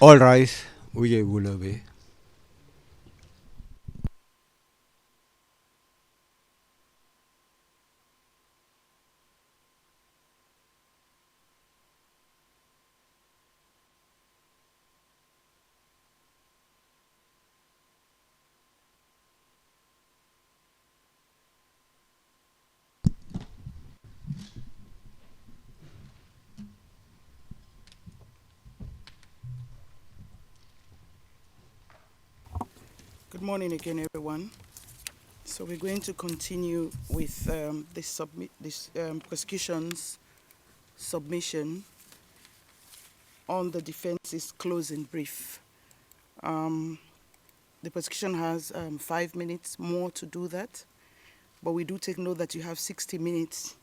All rise. Uje Bulabe. Good morning again, everyone. So we're going to continue with this prosecution's submission on the defense's closing brief. Um, the prosecution has 5 minutes more to do that, but we do take note that you have 60 minutes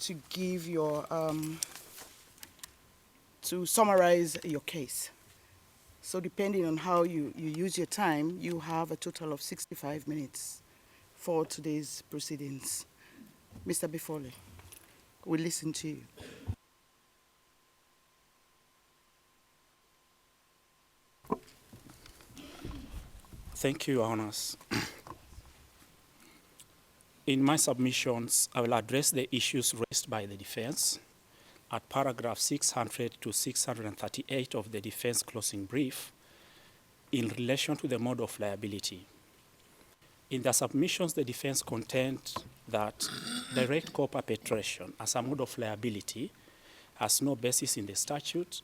to give to summarize your case. So depending on how you use your time, you have a total of 65 minutes for today's proceedings. Mr. Bifole, we listen to you. Thank you, Your Honors. In my submissions, I will address the issues raised by the defense at paragraph 600 to 638 of the defense closing brief in relation to the mode of liability. In the submissions, the defense contend that direct co-perpetration as a mode of liability has no basis in the statute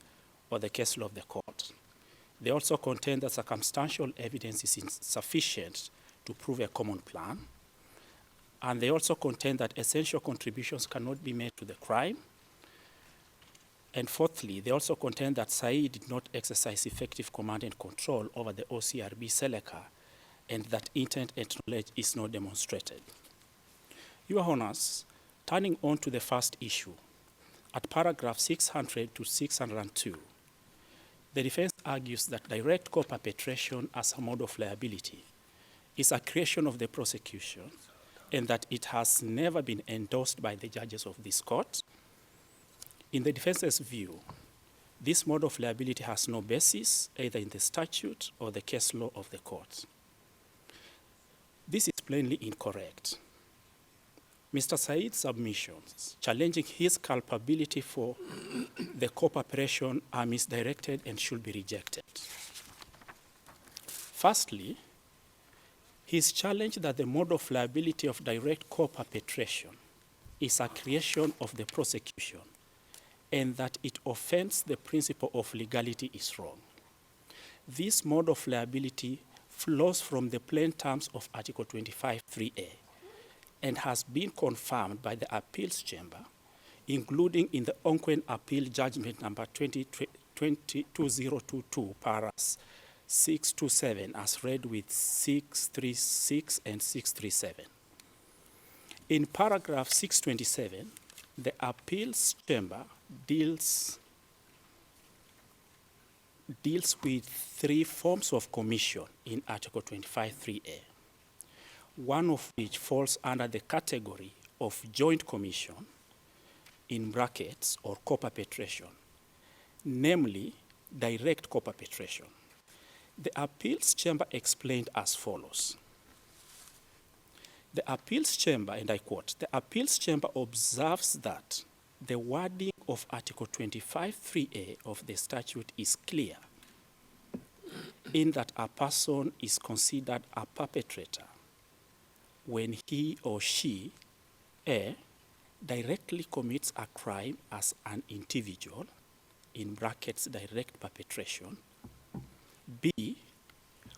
or the case law of the court. They also contend that circumstantial evidence is insufficient to prove a common plan. And they also contend that essential contributions cannot be made to the crime. And fourthly, they also contend that Said did not exercise effective command and control over the OCRB Seleka, and that intent and knowledge is not demonstrated. Your Honors, turning on to the first issue, at paragraph 600 to 602, the defense argues that direct co-perpetration as a mode of liability is a creation of the prosecution and that it has never been endorsed by the judges of this court. In the defense's view, this mode of liability has no basis either in the statute or the case law of the court. This is plainly incorrect. Mr. Said's submissions challenging his culpability for the co-perpetration are misdirected and should be rejected. Firstly, his challenge that the mode of liability of direct co-perpetration is a creation of the prosecution and that it offends the principle of legality is wrong. This mode of liability flows from the plain terms of Article 25(3)(a) and has been confirmed by the appeals chamber, including in the Onquen Appeal Judgment number 2022, paras 627, as read with 636 and 637. In paragraph 627, the appeals chamber deals with three forms of commission in Article 25(3)(a), one of which falls under the category of joint commission, in brackets, or co-perpetration, namely direct co-perpetration. The appeals chamber explained as follows. The appeals chamber, and I quote, the appeals chamber observes that the wording of Article 25(3)(a) of the statute is clear in that a person is considered a perpetrator when he or she, A, directly commits a crime as an individual, in brackets, direct perpetration, B,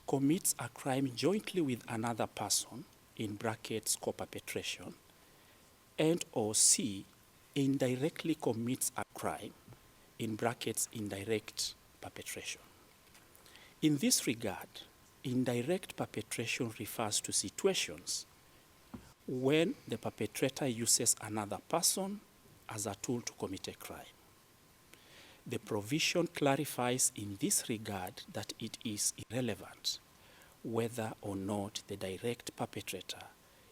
commits a crime jointly with another person, in brackets, co-perpetration, and or C, indirectly commits a crime, in brackets, indirect perpetration. In this regard, indirect perpetration refers to situations when the perpetrator uses another person as a tool to commit a crime. The provision clarifies in this regard that it is irrelevant whether or not the direct perpetrator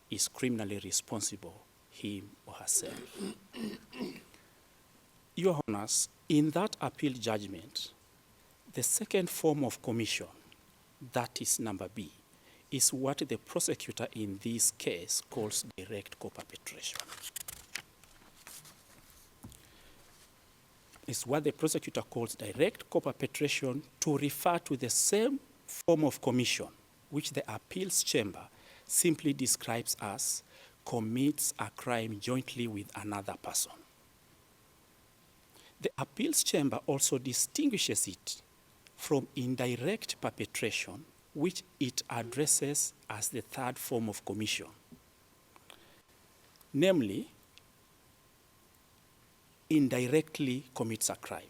is criminally responsible, him or herself. Your Honors, in that appeal judgment, The second form of commission, that is number B, is what the prosecutor in this case calls direct co-perpetration. Is what the prosecutor calls direct co-perpetration to refer to the same form of commission which the appeals chamber simply describes as commits a crime jointly with another person. The appeals chamber also distinguishes it from indirect perpetration, which it addresses as the third form of commission. Namely, indirectly commits a crime.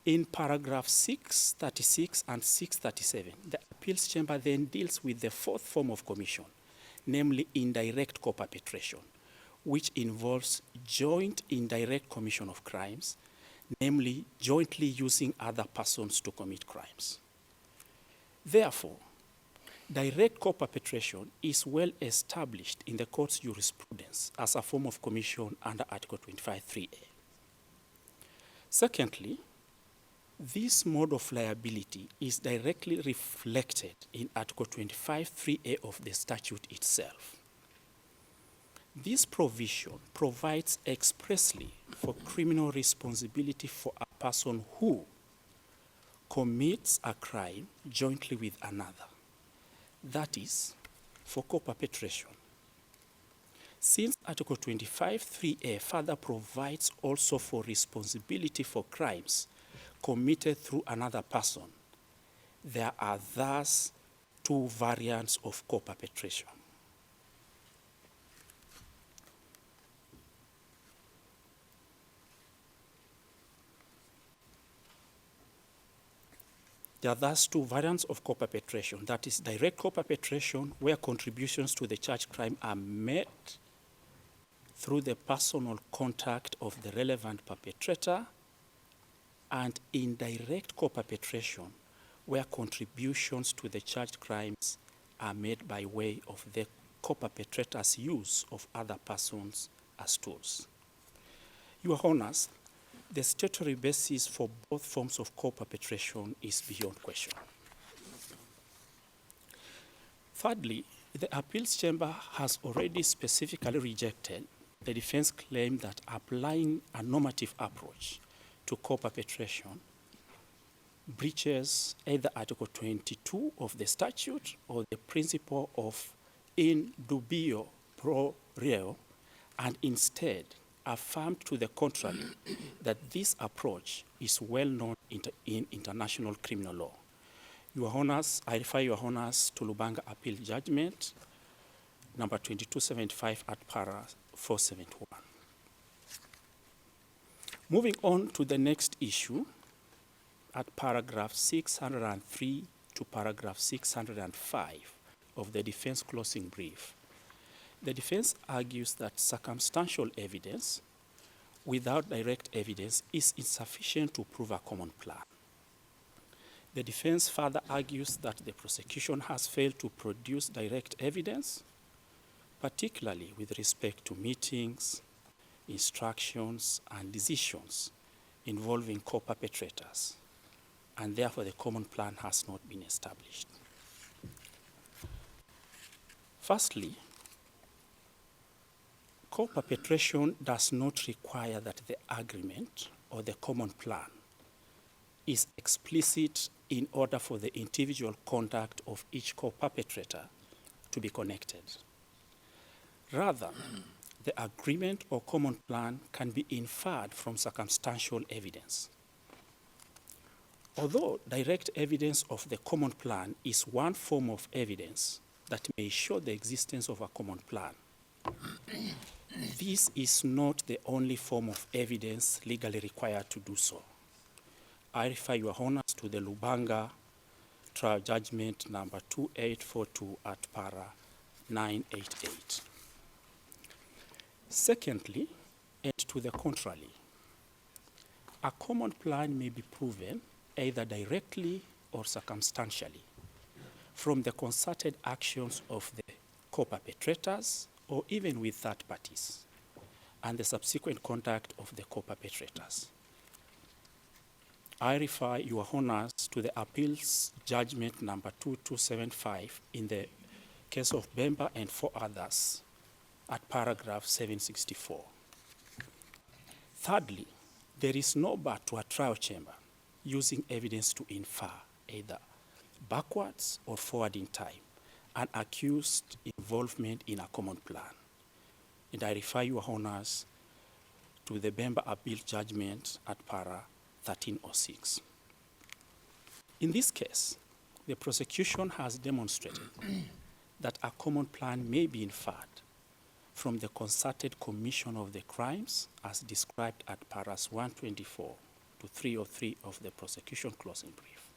In paragraph 636 and 637, the appeals chamber then deals with the fourth form of commission, namely indirect co-perpetration, which involves joint indirect commission of crimes, namely jointly using other persons to commit crimes. Therefore, direct co-perpetration is well established in the court's jurisprudence as a form of commission under Article 25(3)(a). Secondly, this mode of liability is directly reflected in Article 25(3)(a) of the statute itself. This provision provides expressly for criminal responsibility for a person who commits a crime jointly with another. That is, for co-perpetration. Since Article 25(3)(a) further provides also for responsibility for crimes committed through another person, there are thus two variants of co-perpetration. There are thus two variants of co-perpetration. That is direct co-perpetration, where contributions to the charged crime are made through the personal contact of the relevant perpetrator, and indirect co-perpetration, where contributions to the charged crimes are made by way of the co-perpetrator's use of other persons as tools. Your Honors, the statutory basis for both forms of co-perpetration is beyond question. Thirdly, the appeals chamber has already specifically rejected the defense claim that applying a normative approach to co-perpetration breaches either Article 22 of the statute or the principle of in dubio pro reo, and instead affirmed to the contrary that this approach is well known in international criminal law. Your Honors, I refer Your Honors to Lubanga Appeal Judgment, number 2275 at para 471. Moving on to the next issue, at paragraph 603 to paragraph 605 of the defense closing brief, the defense argues that circumstantial evidence without direct evidence is insufficient to prove a common plan. The defense further argues that the prosecution has failed to produce direct evidence, particularly with respect to meetings, instructions, and decisions involving co-perpetrators, and therefore the common plan has not been established. Firstly, co-perpetration does not require that the agreement or the common plan is explicit in order for the individual conduct of each co-perpetrator to be connected. Rather, the agreement or common plan can be inferred from circumstantial evidence. Although direct evidence of the common plan is one form of evidence that may show the existence of a common plan, this is not the only form of evidence legally required to do so. I refer Your Honors to the Lubanga trial judgment number 2842 at para 988. Secondly, and to the contrary, a common plan may be proven either directly or circumstantially from the concerted actions of the co-perpetrators or even with third parties, and the subsequent conduct of the co-perpetrators. I refer your honors to the appeals judgment number 2275 in the case of Bemba and 4 others at paragraph 764. Thirdly, there is no bar to a trial chamber using evidence to infer either backwards or forward in time an accused involvement in a common plan. And I refer your honors to the Bemba appeal judgment at para 1306. In this case, the prosecution has demonstrated that a common plan may be inferred from the concerted commission of the crimes as described at paras 124 to 303 of the prosecution closing brief.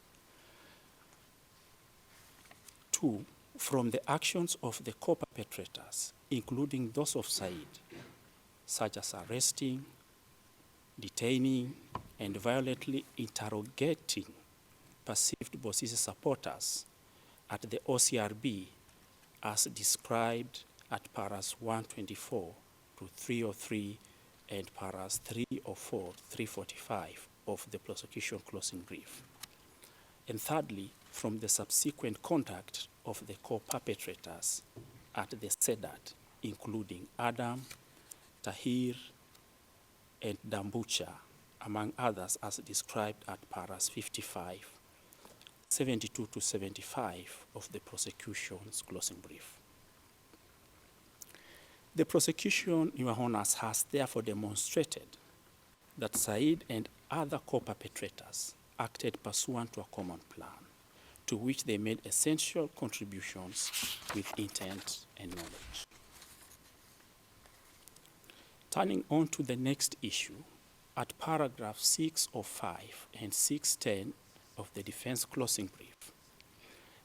2, from the actions of the co-perpetrators, including those of Said, such as arresting, detaining, and violently interrogating perceived Bosisi supporters at the OCRB as described at paras 124 to 303 and paras 304, 345 of the prosecution closing brief. And thirdly, from the subsequent conduct of the co-perpetrators at the SEDAT, including Adam, Tahir, and Dambucha, among others as described at paras 55, 72 to 75 of the prosecution's closing brief. The prosecution, Your Honors, has therefore demonstrated that Said and other co-perpetrators acted pursuant to a common plan, to which they made essential contributions with intent and knowledge. Turning on to the next issue, at paragraph 605 and 610 of the defense closing brief,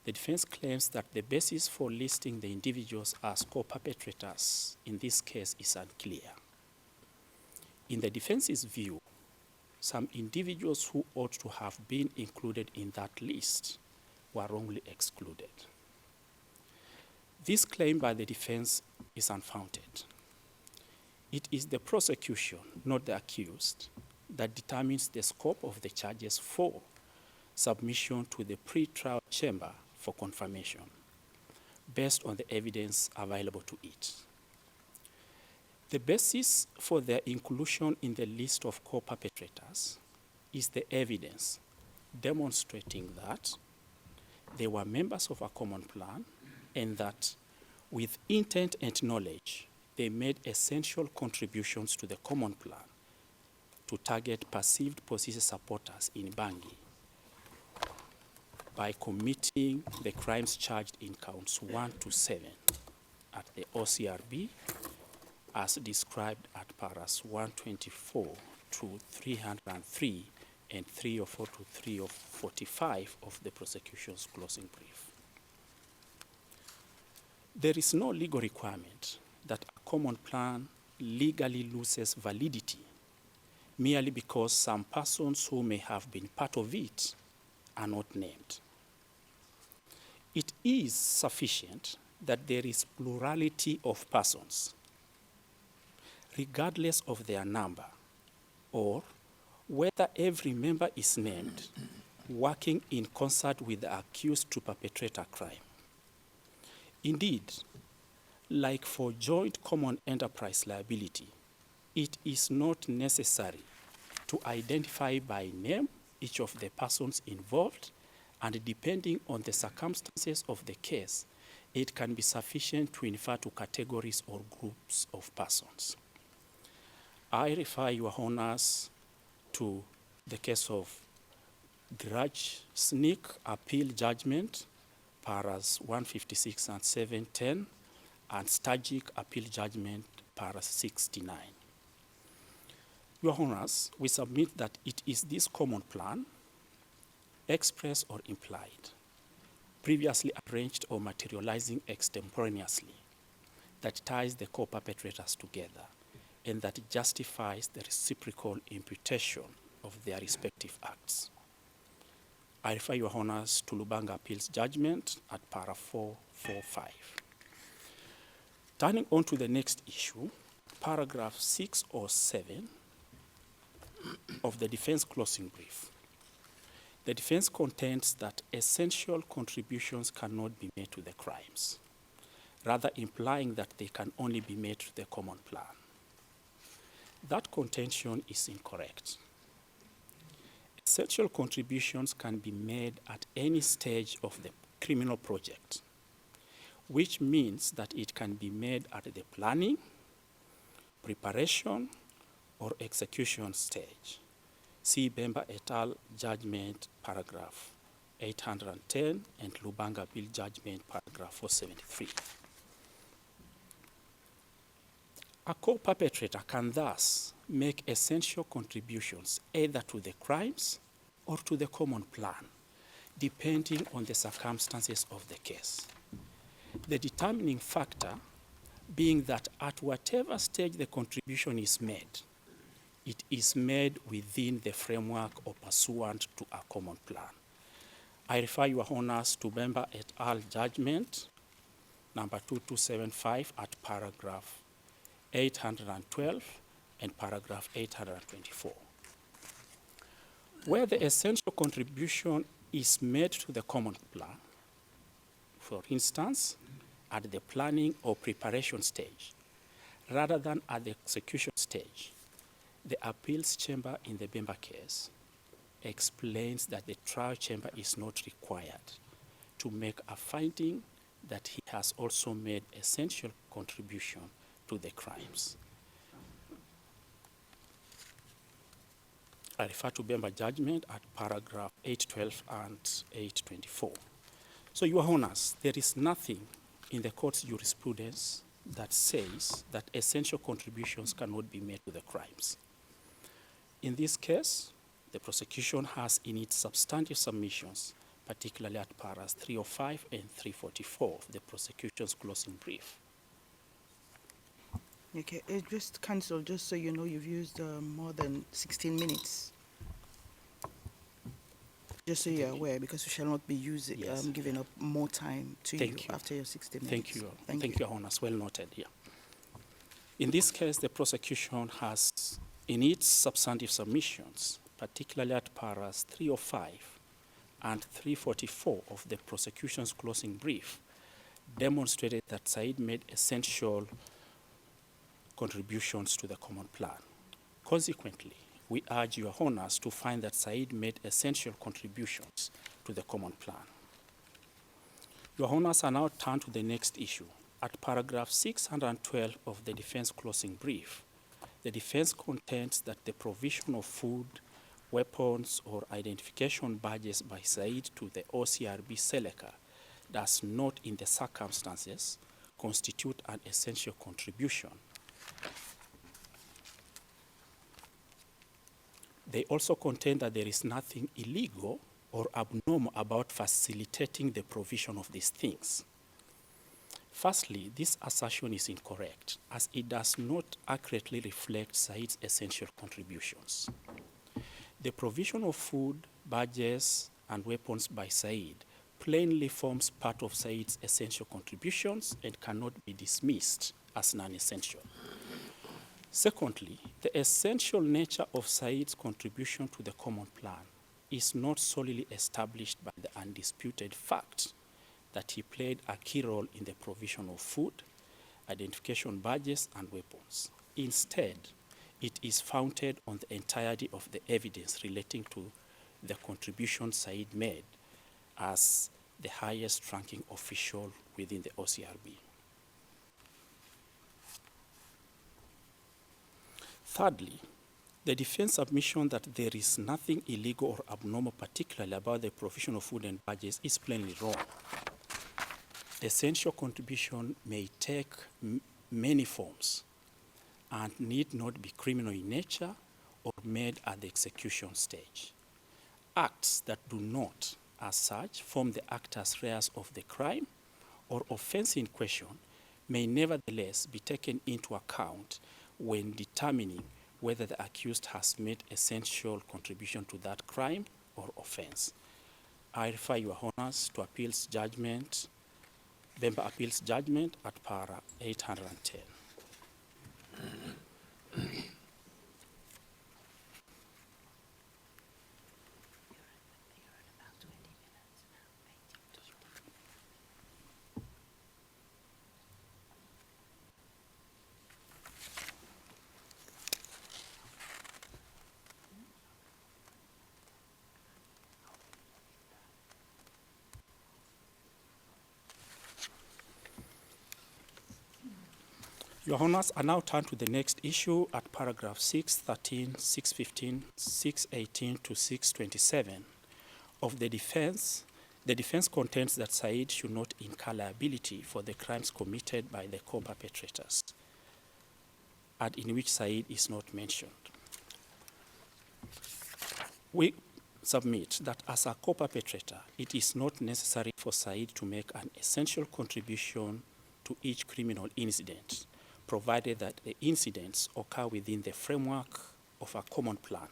the defense claims that the basis for listing the individuals as co-perpetrators in this case is unclear. In the defense's view, some individuals who ought to have been included in that list were wrongly excluded. This claim by the defense is unfounded. It is the prosecution, not the accused, that determines the scope of the charges for submission to the pre-trial chamber for confirmation, based on the evidence available to it. The basis for their inclusion in the list of co-perpetrators is the evidence demonstrating that they were members of a common plan and that with intent and knowledge, they made essential contributions to the common plan to target perceived Bosisi supporters in Bangi by committing the crimes charged in counts 1 to 7 at the OCRB as described at paras 124 to 303 and 304 to 345 of the prosecution's closing brief. There is no legal requirement that a common plan legally loses validity merely because some persons who may have been part of it are not named. It is sufficient that there is plurality of persons, regardless of their number, or whether every member is named, working in concert with the accused to perpetrate a crime. Indeed, like for joint common enterprise liability, it is not necessary to identify by name each of the persons involved, and depending on the circumstances of the case, it can be sufficient to infer to categories or groups of persons. I refer your honors to the case of Grudge Sneak Appeal Judgment, paras 156 and 710, and Stagic Appeal Judgment, paras 69. Your honors, we submit that it is this common plan, express or implied, previously arranged or materializing extemporaneously, that ties the co-perpetrators together and that justifies the reciprocal imputation of their respective acts. I refer your honors to Lubanga Appeals Judgment at para 445. Turning on to the next issue, paragraph 607 of the defense closing brief The defense contends that essential contributions cannot be made to the crimes, rather implying that they can only be made to the common plan. That contention is incorrect. Essential contributions can be made at any stage of the criminal project, which means that it can be made at the planning, preparation, or execution stage. See Bemba et al. Judgment, paragraph 810, and Lubanga Bill Judgment, paragraph 473. A co-perpetrator can thus make essential contributions either to the crimes or to the common plan, depending on the circumstances of the case. The determining factor being that at whatever stage the contribution is made, it is made within the framework or pursuant to a common plan. I refer your honors to Bemba et al. Judgment, number 2275 at paragraph 812 and paragraph 824. Where the essential contribution is made to the common plan, for instance, at the planning or preparation stage, rather than at the execution stage, the appeals chamber in the Bemba case explains that the trial chamber is not required to make a finding that he has also made essential contribution to the crimes. I refer to Bemba judgment at paragraph 812 and 824. So, your honors, there is nothing in the court's jurisprudence that says that essential contributions cannot be made to the crimes. In this case, the prosecution has in its substantive submissions, particularly at paras 305 and 344 of the prosecution's closing brief. Okay, just cancel, just so you know you've used more than 16 minutes. Just so you're aware, because we shall not be using, Yes. giving up more time to you Thank you. after your 60 minutes. Thank you. Thank Thank you, Your Honors. Well noted here. In this case, the prosecution has, in its substantive submissions, particularly at paras 305 and 344 of the prosecution's closing brief, demonstrated that Said made essential contributions to the common plan. Consequently, we urge your honors to find that Said made essential contributions to the common plan. Your honors are now turned to the next issue. At paragraph 612 of the defense closing brief, the defense contends that the provision of food, weapons, or identification badges by Said to the OCRB Seleka does not, in the circumstances, constitute an essential contribution. They also contend that there is nothing illegal or abnormal about facilitating the provision of these things. Firstly, this assertion is incorrect, as it does not accurately reflect Said's essential contributions. The provision of food, badges, and weapons by Said plainly forms part of Said's essential contributions and cannot be dismissed as non-essential. Secondly, the essential nature of Said's contribution to the common plan is not solely established by the undisputed fact that he played a key role in the provision of food, identification badges, and weapons. Instead, it is founded on the entirety of the evidence relating to the contribution Said made as the highest ranking official within the OCRB. Thirdly, the defense submission that there is nothing illegal or abnormal, particularly about the provision of food and badges, is plainly wrong. Essential contribution may take many forms and need not be criminal in nature or made at the execution stage. Acts that do not, as such, form the actus reus of the crime or offense in question may nevertheless be taken into account when determining whether the accused has made essential contribution to that crime or offense. I refer your honors to appeals judgment, Bemba appeals judgment at para 810. Your Honors, I now turn to the next issue at paragraph 613, 615, 618 to 627 of the defense. The defense contends that Said should not incur liability for the crimes committed by the co-perpetrators, and in which Said is not mentioned. We submit that as a co-perpetrator, it is not necessary for Said to make an essential contribution to each criminal incident, provided that the incidents occur within the framework of a common plan,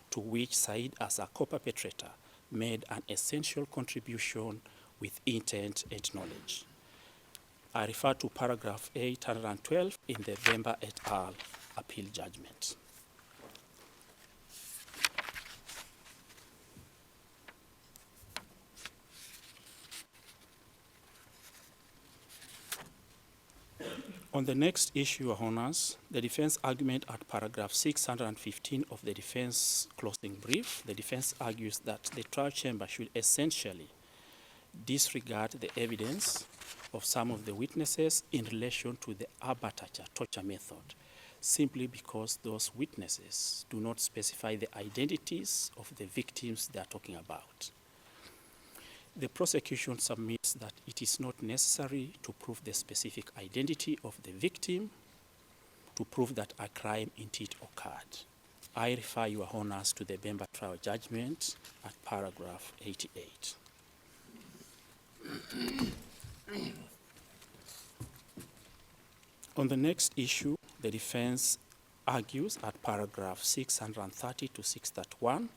to which Said as a co-perpetrator made an essential contribution with intent and knowledge. I refer to paragraph 812 in the Bemba et al. Appeal judgment. On the next issue, Your Honors, the defense argument at paragraph 615 of the defense closing brief, the defense argues that the trial chamber should essentially disregard the evidence of some of the witnesses in relation to the abattoir torture method, simply because those witnesses do not specify the identities of the victims they are talking about. The prosecution submits that it is not necessary to prove the specific identity of the victim to prove that a crime indeed occurred. I refer Your Honors to the Bemba trial judgment at paragraph 88. On the next issue, the defense argues at paragraph 630 to 631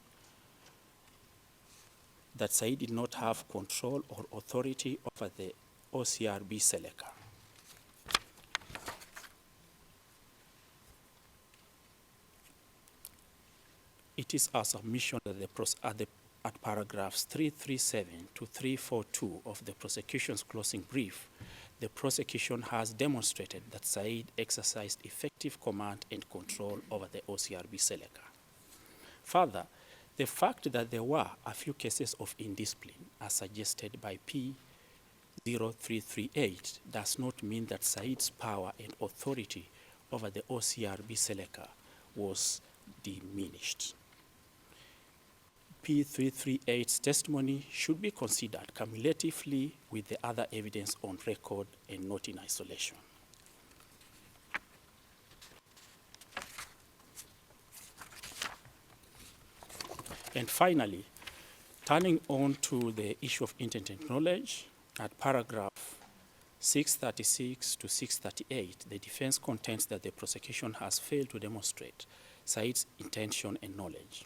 that Said did not have control or authority over the OCRB Seleka. It is our submission that at paragraphs 337 to 342 of the prosecution's closing brief, the prosecution has demonstrated that Said exercised effective command and control over the OCRB Seleka. Further, the fact that there were a few cases of indiscipline, as suggested by P0338, does not mean that Said's power and authority over the OCRB Seleka was diminished. P338's testimony should be considered cumulatively with the other evidence on record and not in isolation. And finally, turning on to the issue of intent and knowledge, at paragraph 636 to 638, the defense contends that the prosecution has failed to demonstrate Said's intention and knowledge.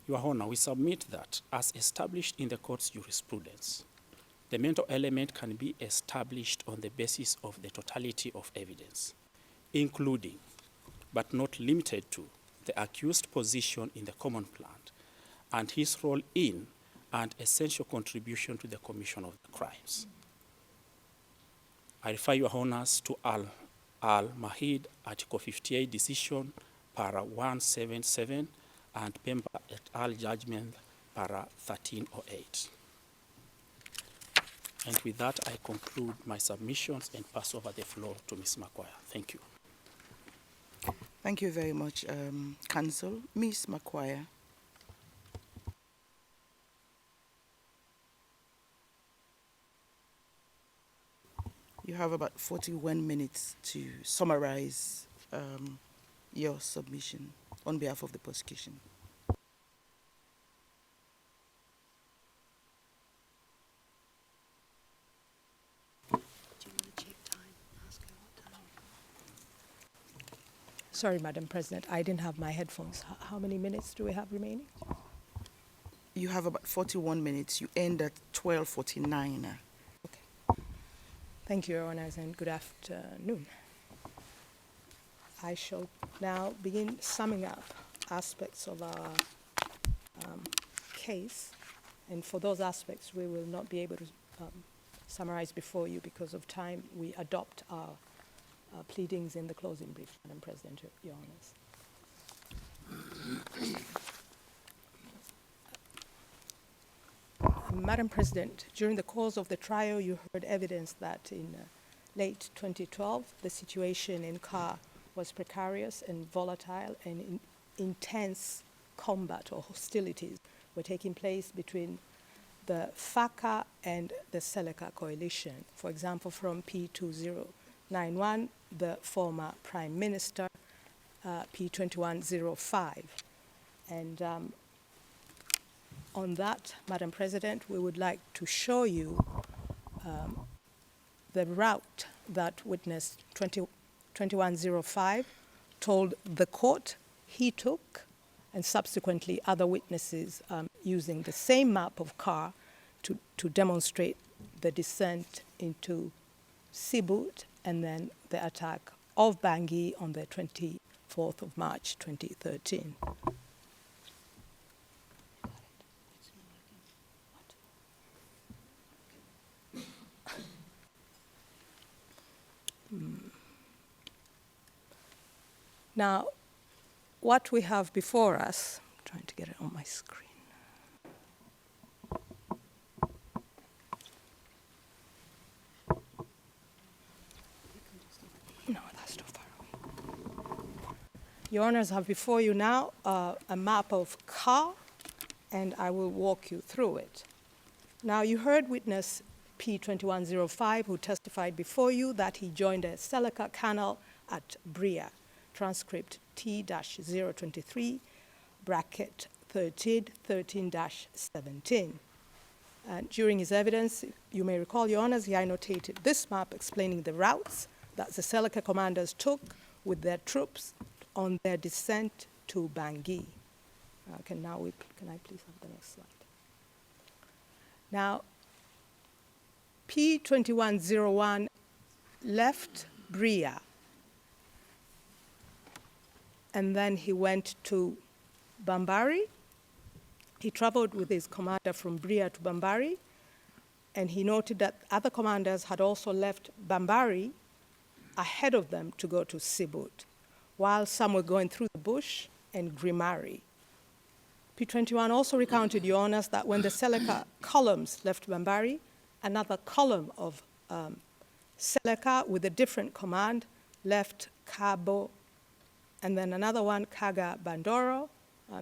Your Honor, we submit that, as established in the court's jurisprudence, the mental element can be established on the basis of the totality of evidence, including, but not limited to, the accused position in the common plan and his role in and essential contribution to the commission of the crimes. I refer Your Honors to Al-Mahid Article 58 decision, para 177, and Pemba et al. Judgment, para 1308. And with that, I conclude my submissions and pass over the floor to Ms. McQuire. Thank you. Thank you very much, Counsel. Ms. McQuire. You have about 41 minutes to summarize your submission on behalf of the prosecution. Sorry, Madam President, I didn't have my headphones. How many minutes do we have remaining? You have about 41 minutes. You end at 12:49. Okay. Thank you, Your Honors, and good afternoon. I shall now begin summing up aspects of our case. And for those aspects, we will not be able to summarize before you because of time. We adopt our pleadings in the closing brief, Madam President, Your Honors. Madam President, during the course of the trial, you heard evidence that in late 2012, the situation in Kar was precarious and volatile, and intense combat or hostilities were taking place between the FACA and the Seleka coalition. For example, from P2091, the former Prime Minister, P2105. And on that, Madam President, we would like to show you the route that witness 2105 told the court he took, and subsequently other witnesses using the same map of Kar to demonstrate the descent into Sibut and then the attack of Bangui on the 24th of March 2013. Now, what we have before us, I'm trying to get it on my screen. No, that's too far away. Your Honors have before you now a map of Kar, and I will walk you through it. Now, you heard witness P2105, who testified before you that he joined a Seleka canal at Bria, transcript T-023, bracket 13-17. And during his evidence, you may recall, Your Honors, he annotated this map explaining the routes that the Seleka commanders took with their troops on their descent to Bangui. Can I please have the next slide? Now, P2101 left Bria, and then he went to Bambari. He traveled with his commander from Bria to Bambari, and he noted that other commanders had also left Bambari ahead of them to go to Sibut, while some were going through the bush and Grimari. P21 also recounted, Your Honors, that when the Seleka columns left Bambari, another column of Seleka with a different command left Cabo, and then another one, Kaga Bandoro.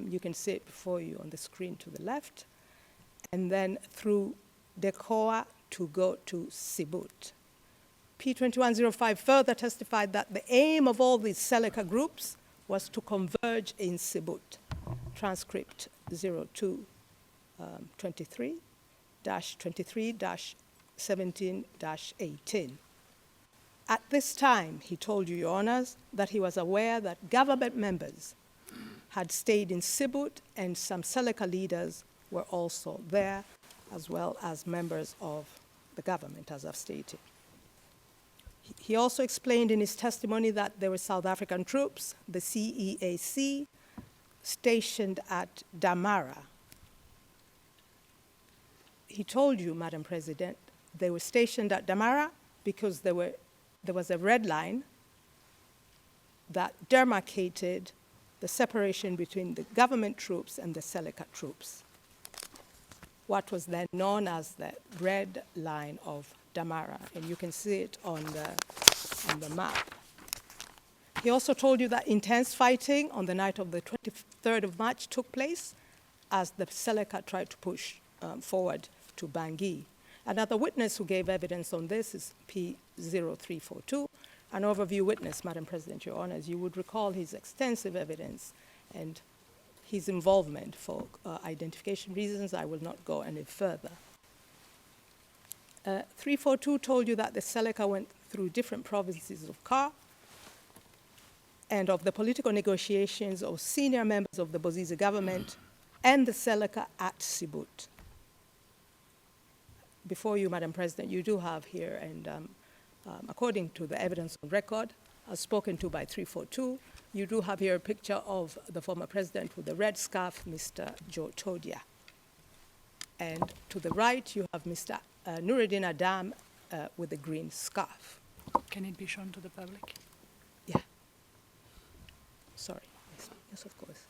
You can see it before you on the screen to the left, and then through Dekoa to go to Sibut. P2105 further testified that the aim of all these Seleka groups was to converge in Sibut, transcript 0223-17-18. At this time, he told you, Your Honors, that he was aware that government members had stayed in Sibut, and some Seleka leaders were also there, as well as members of the government, as I've stated. He also explained in his testimony that there were South African troops, the CEAC, stationed at Damara. He told you, Madam President, they were stationed at Damara because there was a red line that demarcated the separation between the government troops and the Seleka troops, what was then known as the red line of Damara, and you can see it on the map. He also told you that intense fighting on the night of the 23rd of March took place as the Seleka tried to push forward to Bangui. Another witness who gave evidence on this is P0342, an overview witness, Madam President, Your Honors. You would recall his extensive evidence and his involvement. For identification reasons, I will not go any further. 342 told you that the Seleka went through different provinces of Kar and of the political negotiations of senior members of the Bozize government and the Seleka at Sibut. Before you, Madam President, you do have here, and according to the evidence on record, as spoken to by 342, you do have here a picture of the former president with the red scarf, Mr. Joe Todia. And to the right, you have Mr. Nuruddin Adam with the green scarf. Can it be shown to the public? Yeah. Sorry. Yes, of course.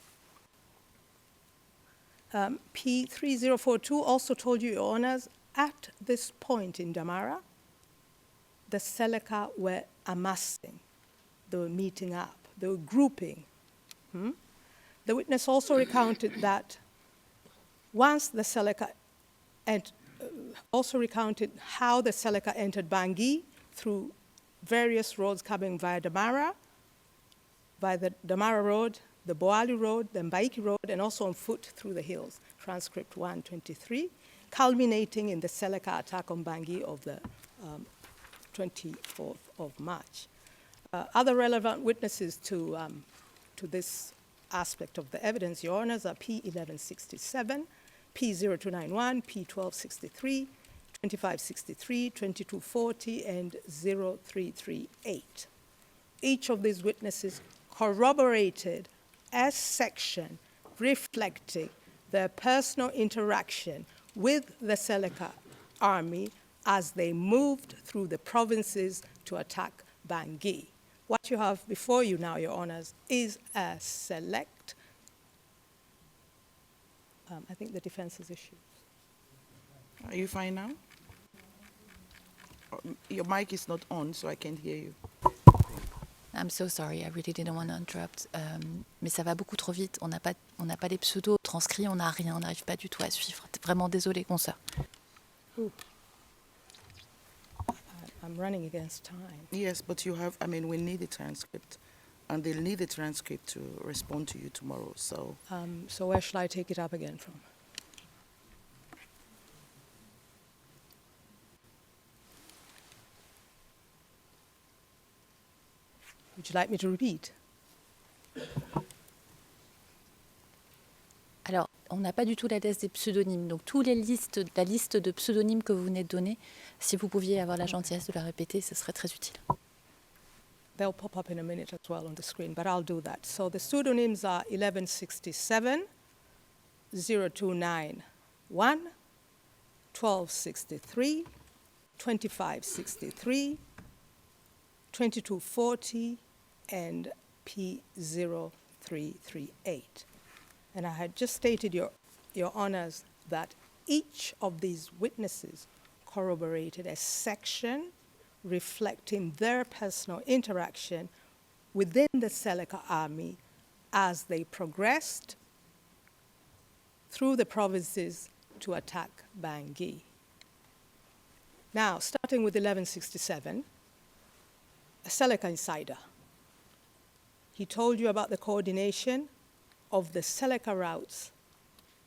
P3042 also told you, Your Honors, at this point in Damara, the Seleka were amassing. They were meeting up. They were grouping. The witness also recounted that once the Seleka also recounted how the Seleka entered Bangui through various roads coming via Damara, by the Damara Road, the Boali Road, the Mbaiki Road, and also on foot through the hills, transcript 123, culminating in the Seleka attack on Bangui of the 24th of March. Other relevant witnesses to this aspect of the evidence, Your Honors, are P1167, P0291, P1263, 2563, 2240, and 0338. Each of these witnesses corroborated a section reflecting their personal interaction with the Seleka army as they moved through the provinces to attack Bangui. What you have before you now, Your Honors, is a select, I think the defense is issued. Are you fine now? Your mic is not on, so I can't hear you. I'm so sorry, I really didn't want to interrupt. Mais ça va beaucoup trop vite. On n'a pas les pseudos transcrits, on n'a rien, on n'arrive pas du tout à suivre. Vraiment désolée, consoeur. I'm running against time. Yes, but you have, we need the transcript, and they'll need the transcript to respond to you tomorrow, so. So where shall I take it up again from? Would you like me to repeat? Alors, on n'a pas du tout la liste des pseudonymes. Donc, la liste de pseudonymes que vous venez de donner, si vous pouviez avoir la gentillesse de la répéter, ce serait très utile. They'll pop up in a minute as well on the screen, but I'll do that. So the pseudonyms are 1167, 0291, 1263, 2563, 2240, and P0338. And I had just stated, Your Honors, that each of these witnesses corroborated a section reflecting their personal interaction within the Seleka army as they progressed through the provinces to attack Bangui. Now, starting with 1167, a Seleka insider. He told you about the coordination of the Seleka routes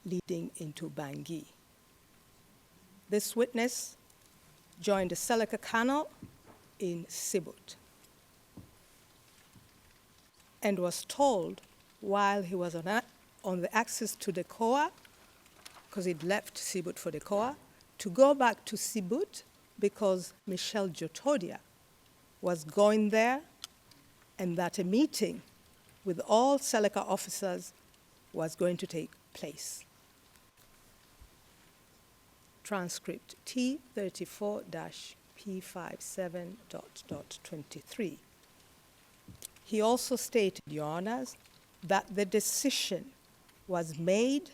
leading into Bangui. This witness joined the Seleka Canal in Sibut and was told while he was on the access to the Koa, because he'd left Sibut for the Koa, to go back to Sibut because Michel Jotodia was going there, and that a meeting with all Seleka officers was going to take place. Transcript T34-P57.23. He also stated, Your Honors, that the decision was made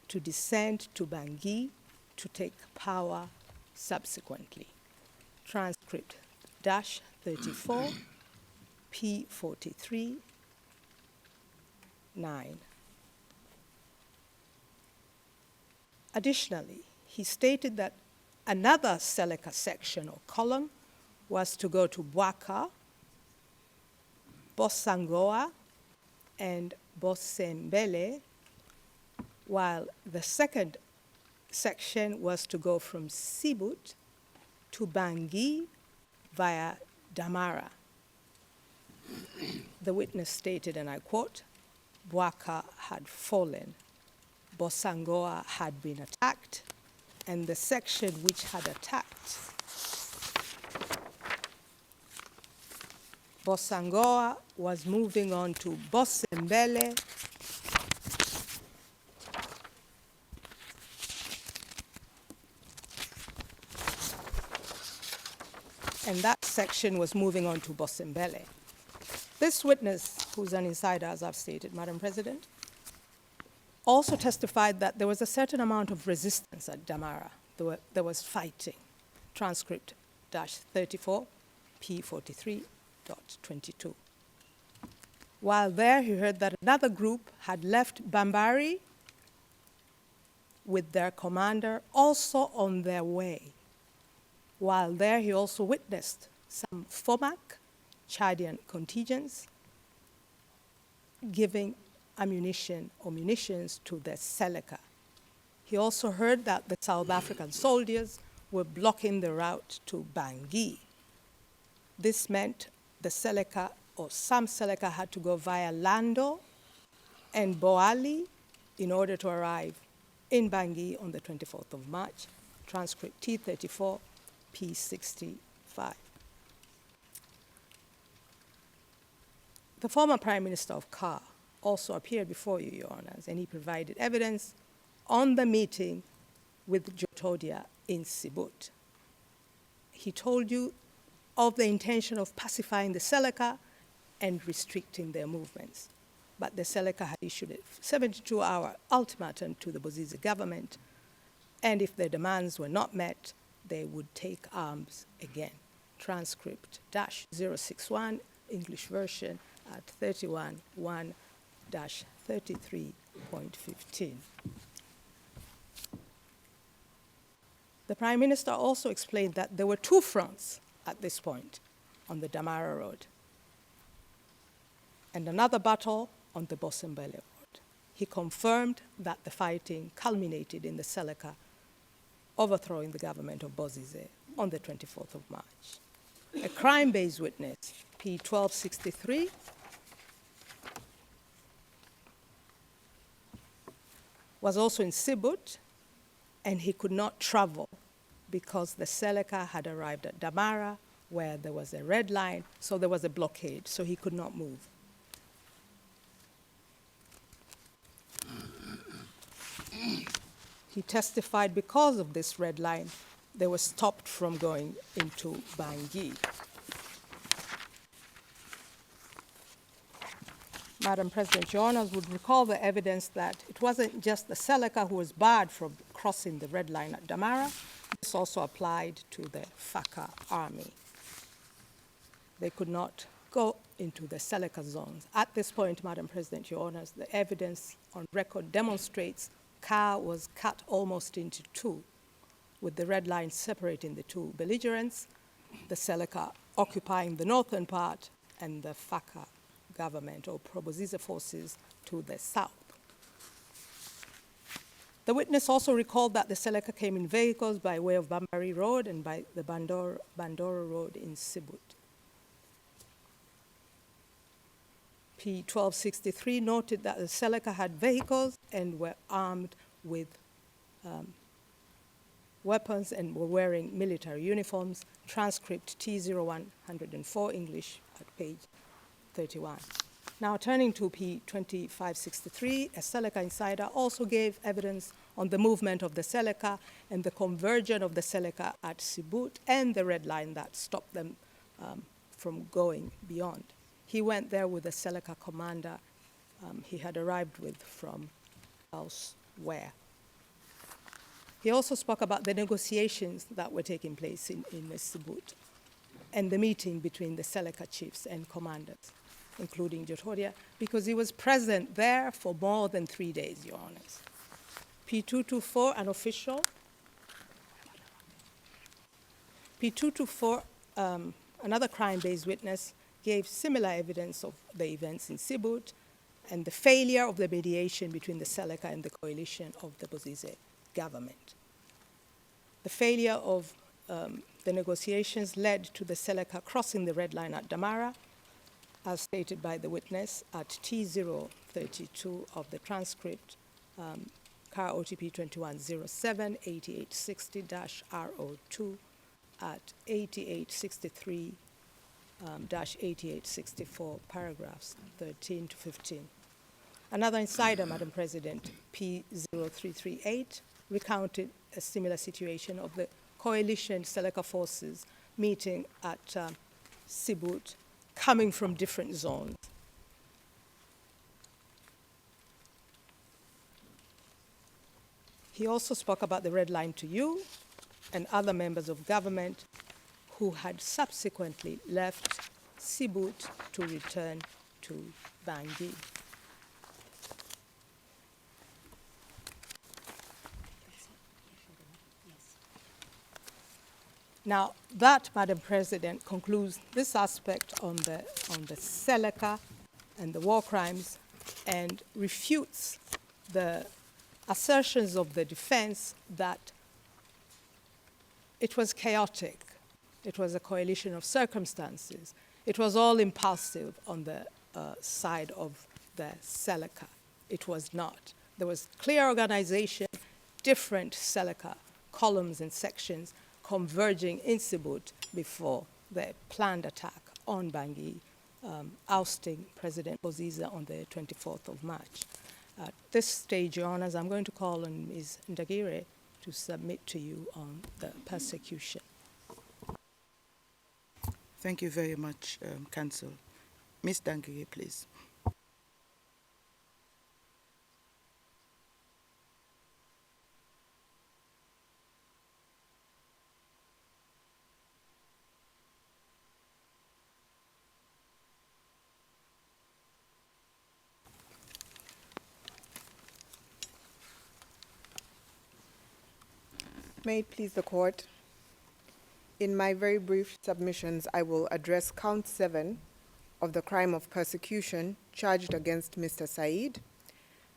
to descend to Bangui to take power subsequently. Transcript -34, P43, 9. Additionally, he stated that another Seleka section or column was to go to Bwaka, Bosangoa, and Bosembele, while the second section was to go from Sibut to Bangui via Damara. The witness stated, and I quote, Bwaka had fallen, Bosangoa had been attacked, and the section which had attacked Bosangoa was moving on to Bosembele, and that section was moving on to Bosembele. This witness, who's an insider, as I've stated, Madam President, also testified that there was a certain amount of resistance at Damara. There was fighting. Transcript -34, P43.22. While there, he heard that another group had left Bambari with their commander also on their way. While there, he also witnessed some FOMAC, Chadian contingents, giving ammunition or munitions to the Seleka. He also heard that the South African soldiers were blocking the route to Bangui. This meant the Seleka, or some Seleka, had to go via Lando and Boali in order to arrive in Bangui on the 24th of March, transcript T34, P65. The former Prime Minister of Car also appeared before you, Your Honors, and he provided evidence on the meeting with Jotodia in Sibut. He told you of the intention of pacifying the Seleka and restricting their movements. But the Seleka had issued a 72-hour ultimatum to the Bozize government, and if their demands were not met, they would take arms again. Transcript -061, English version at 31.1-33.15. The Prime Minister also explained that there were two fronts at this point on the Damara Road and another battle on the Bosembele Road. He confirmed that the fighting culminated in the Seleka overthrowing the government of Bozize on the 24th of March. A crime-based witness, P1263, was also in Sibut, and he could not travel because the Seleka had arrived at Damara, where there was a red line, so there was a blockade, so he could not move. He testified because of this red line, they were stopped from going into Bangui. Madam President, Your Honors would recall the evidence that it wasn't just the Seleka who was barred from crossing the red line at Damara. This also applied to the Faka army. They could not go into the Seleka zones. At this point, Madam President, Your Honors, the evidence on record demonstrates Ka was cut almost into two, with the red line separating the two belligerents, the Seleka occupying the northern part and the Faka government or pro-Bozize forces to the south. The witness also recalled that the Seleka came in vehicles by way of Bambari Road and by the Bandoro Road in Sibut. P1263 noted that the Seleka had vehicles and were armed with weapons and were wearing military uniforms, transcript T0104 English at page 31. Now turning to P2563, a Seleka insider also gave evidence on the movement of the Seleka and the conversion of the Seleka at Sibut and the red line that stopped them from going beyond. He went there with the Seleka commander he had arrived with from elsewhere. He also spoke about the negotiations that were taking place in Sibut and the meeting between the Seleka chiefs and commanders, including Jotodia, because he was present there for more than 3 days, Your Honors. P224, an official. P224, another crime-based witness, gave similar evidence of the events in Sibut and the failure of the mediation between the Seleka and the coalition of the Bozize government. The failure of the negotiations led to the Seleka crossing the red line at Damara, as stated by the witness at T032 of the transcript, CAR OTP 2107 8860-RO2 at 8863-8864, paragraphs 13 to 15. Another insider, Madam President, P0338, recounted a similar situation of the coalition Seleka forces meeting at Sibut, coming from different zones. He also spoke about the red line to you and other members of government who had subsequently left Sibut to return to Bangui. Now, that, Madam President, concludes this aspect on the Seleka and the war crimes and refutes the assertions of the defense that it was chaotic, it was a coalition of circumstances, it was all impulsive on the side of the Seleka. It was not. There was clear organization, different Seleka columns and sections converging in Sibut before the planned attack on Bangui, ousting President Bozize on the 24th of March. At this stage, Your Honors, I'm going to call on Ms. Ndagire to submit to you on the persecution. Thank you very much, Counsel. Ms. Ndagire, please. May it please the Court, in my very brief submissions, I will address count 7 of the crime of persecution charged against Mr. Said,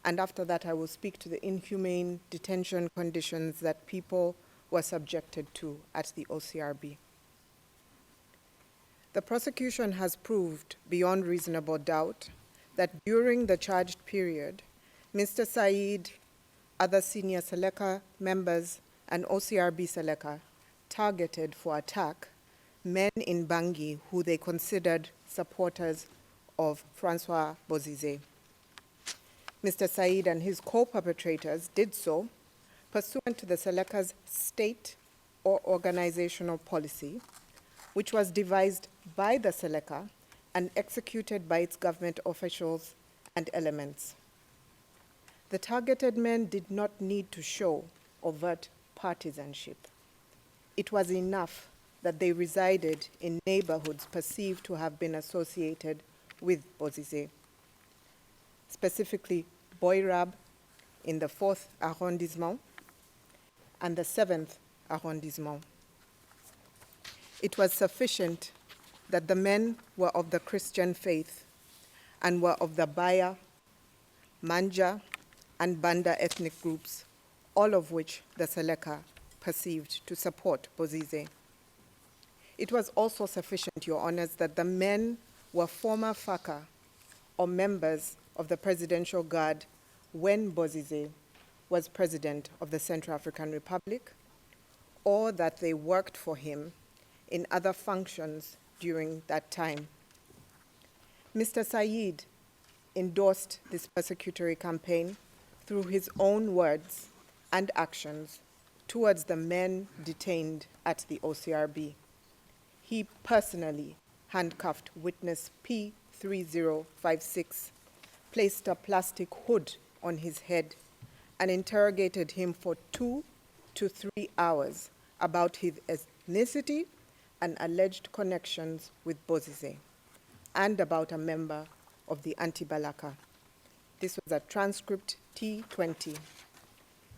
and after that I will speak to the inhumane detention conditions that people were subjected to at the OCRB. The prosecution has proved beyond reasonable doubt that during the charged period, Mr. Said, other senior Seleka members, and OCRB Seleka targeted for attack men in Bangui who they considered supporters of Francois Bozize. Mr. Said and his co-perpetrators did so pursuant to the Seleka's state or organizational policy, which was devised by the Seleka and executed by its government officials and elements. The targeted men did not need to show overt partisanship. It was enough that they resided in neighborhoods perceived to have been associated with Bozize, specifically Boyrab in the 4th arrondissement and the 7th arrondissement. It was sufficient that the men were of the Christian faith and were of the Baya, Manja, and Banda ethnic groups, all of which the Seleka perceived to support Bozize. It was also sufficient, Your Honors, that the men were former FACA or members of the Presidential Guard when Bozize was President of the Central African Republic, or that they worked for him in other functions during that time. Mr. Said endorsed this persecutory campaign through his own words and actions towards the men detained at the OCRB. He personally handcuffed witness P3056, placed a plastic hood on his head, and interrogated him for 2 to 3 hours about his ethnicity and alleged connections with Bozize, and about a member of the Anti-Balaka. This was at transcript T20.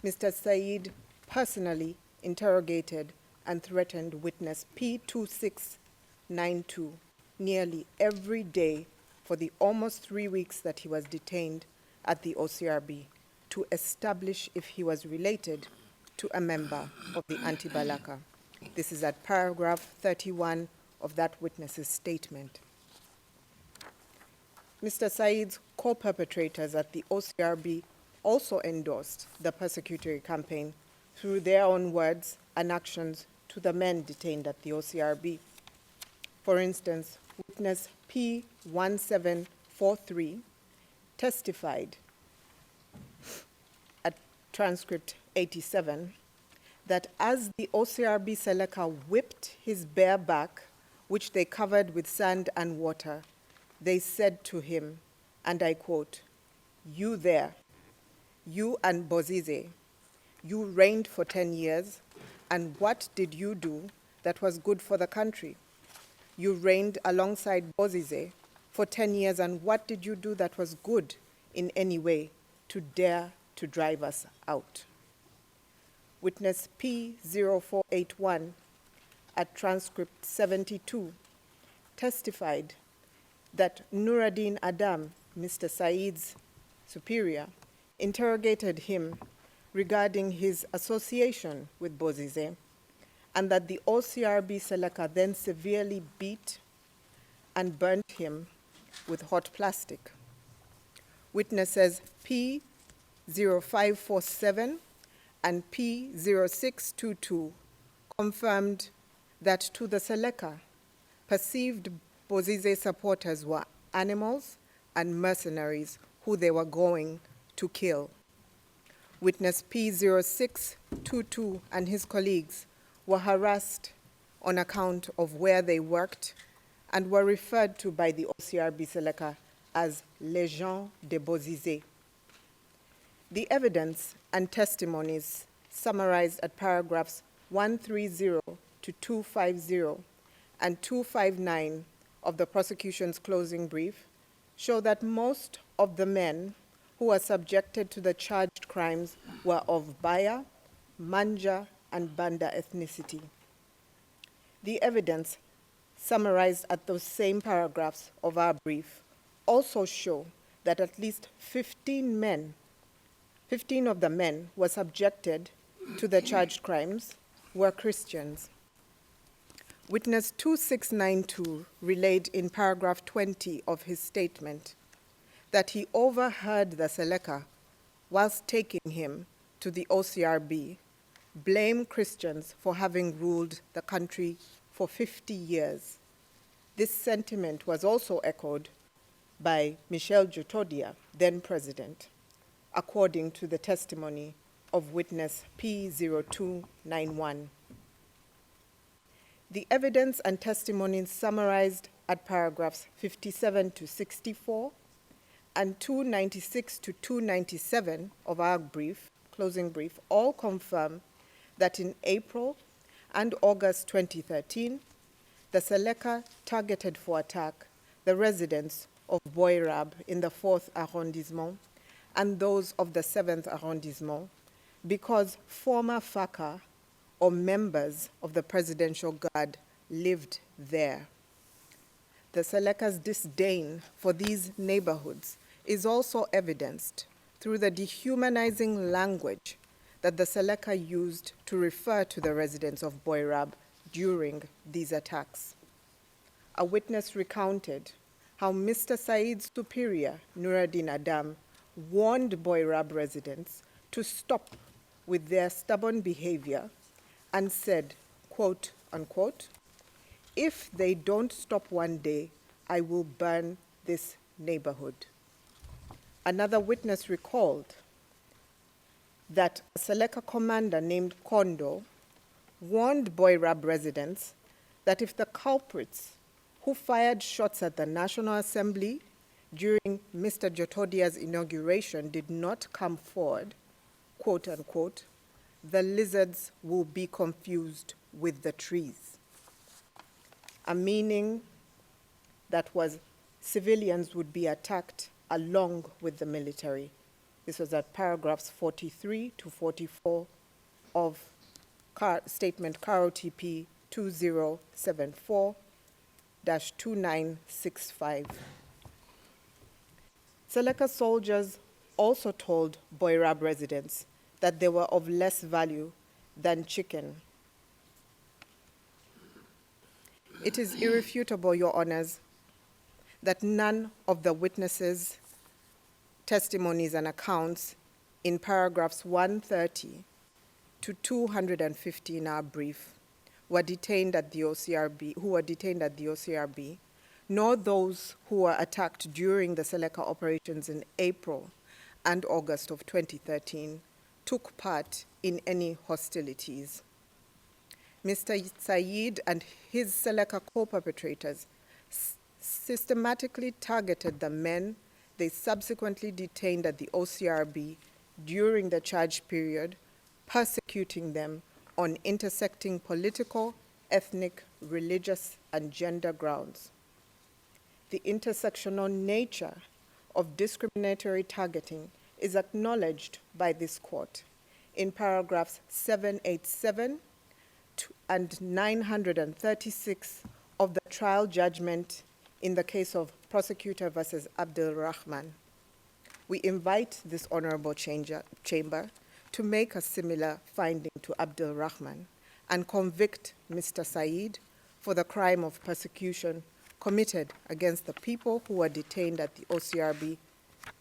Mr. Said personally interrogated and threatened witness P2692 nearly every day for the almost 3 weeks that he was detained at the OCRB to establish if he was related to a member of the Anti-Balaka. This is at paragraph 31 of that witness's statement. Mr. Said's co-perpetrators at the OCRB also endorsed the persecutory campaign through their own words and actions to the men detained at the OCRB. For instance, witness P1743 testified at transcript 87 that as the OCRB Seleka whipped his bare back, which they covered with sand and water, they said to him, and I quote, "You there, you and Bozize, you reigned for 10 years, and what did you do that was good for the country? You reigned alongside Bozize for 10 years, and what did you do that was good in any way to dare to drive us out? Witness P0481 at transcript 72 testified that Nuruddin Adam, Mr. Said's superior, interrogated him regarding his association with Bozize, and that the OCRB Seleka then severely beat and burnt him with hot plastic. Witnesses P0547 and P0622 confirmed that to the Seleka, perceived Bozize supporters were animals and mercenaries who they were going to kill. Witness P0622 and his colleagues were harassed on account of where they worked and were referred to by the OCRB Seleka as les gens de Bozize. The evidence and testimonies summarized at paragraphs 130 to 250 and 259 of the prosecution's closing brief show that most of the men who were subjected to the charged crimes were of Baya, Manja, and Banda ethnicity. The evidence summarized at those same paragraphs of our brief also show that at least 15 of the men were subjected to the charged crimes were Christians. Witness 2692 relayed in paragraph 20 of his statement that he overheard the Seleka, whilst taking him to the OCRB, blame Christians for having ruled the country for 50 years. This sentiment was also echoed by Michel Jotodia, then president, according to the testimony of witness P0291. The evidence and testimonies summarized at paragraphs 57 to 64 and 296 to 297 of our closing brief, all confirm that in April and August 2013, the Seleka targeted for attack the residents of Boirab in the 4th arrondissement and those of the 7th arrondissement because former FACA or members of the Presidential Guard lived there. The Seleka's disdain for these neighborhoods is also evidenced through the dehumanizing language that the Seleka used to refer to the residents of Boirab during these attacks. A witness recounted how Mr. Said's superior, Nuruddin Adam, warned Boirab residents to stop with their stubborn behavior and said, quote, unquote, "If they don't stop one day, I will burn this neighborhood." Another witness recalled that a Seleka commander named Kondo warned Boirab residents that if the culprits who fired shots at the National Assembly during Mr. Jotodia's inauguration did not come forward, quote unquote, the lizards will be confused with the trees. A meaning that was civilians would be attacked along with the military. This was at paragraphs 43 to 44 of statement Caro TP 2074-2965. Seleka soldiers also told Boirab residents that they were of less value than chicken. It is irrefutable, Your Honors, that none of the witnesses' testimonies and accounts in paragraphs 130 to 250 in our brief who were detained at the OCRB, nor those who were attacked during the Seleka operations in April and August of 2013 took part in any hostilities. Mr. Said and his Seleka co-perpetrators systematically targeted the men they subsequently detained at the OCRB during the charge period, persecuting them on intersecting political, ethnic, religious, and gender grounds. The intersectional nature of discriminatory targeting is acknowledged by this court in paragraphs 787 and 936 of the trial judgment in the case of Prosecutor versus Abdul Rahman. We invite this honorable chamber to make a similar finding to Abdul Rahman and convict Mr. Said for the crime of persecution committed against the people who were detained at the OCRB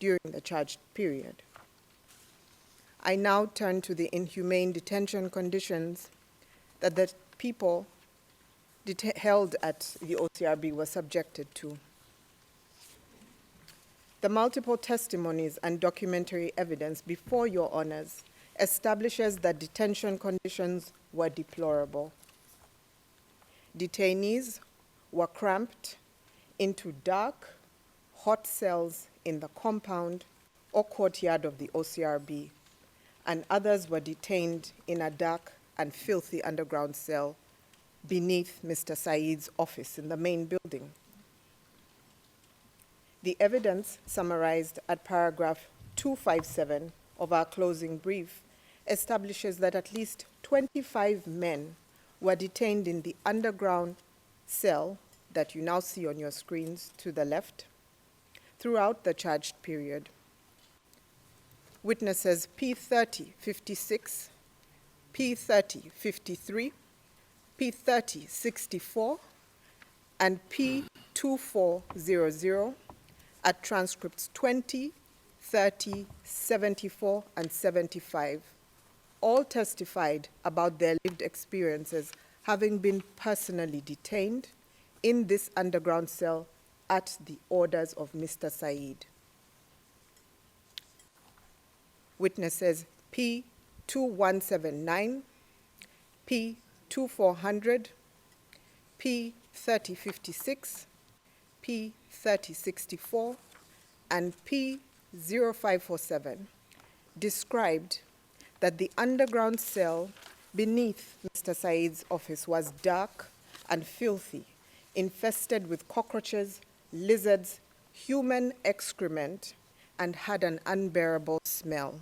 during the charged period. I now turn to the inhumane detention conditions that the people held at the OCRB were subjected to. The multiple testimonies and documentary evidence before your honors establishes that detention conditions were deplorable. Detainees were cramped into dark, hot cells in the compound or courtyard of the OCRB, and others were detained in a dark and filthy underground cell beneath Mr. Said's office in the main building. The evidence summarized at paragraph 257 of our closing brief establishes that at least 25 men were detained in the underground cell that you now see on your screens to the left throughout the charged period. Witnesses P3056, P3053, P3064, and P2400 at transcripts 20, 30, 74, and 75, all testified about their lived experiences having been personally detained in this underground cell at the orders of Mr. Said. Witnesses P2179, P2400, P3056, P3064, and P0547 described that the underground cell beneath Mr. Said's office was dark and filthy, infested with cockroaches, lizards, human excrement, and had an unbearable smell.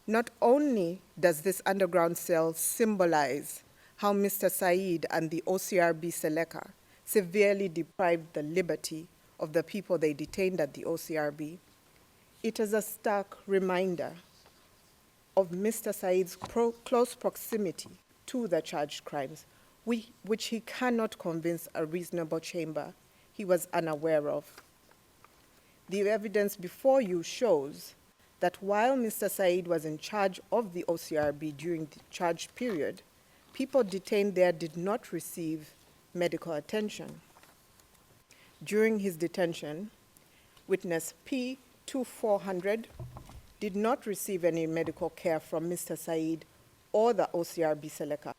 Not only does this underground cell symbolize how Mr. Said and the OCRB Seleka severely deprived the liberty of the people they detained at the OCRB, it is a stark reminder of Mr. Said's close proximity to the charged crimes, which he cannot convince a reasonable chamber he was unaware of. The evidence before you shows that while Mr. Said was in charge of the OCRB during the charged period, people detained there did not receive medical attention. During his detention, witness P2400 did not receive any medical care from Mr. Said or the OCRB Seleka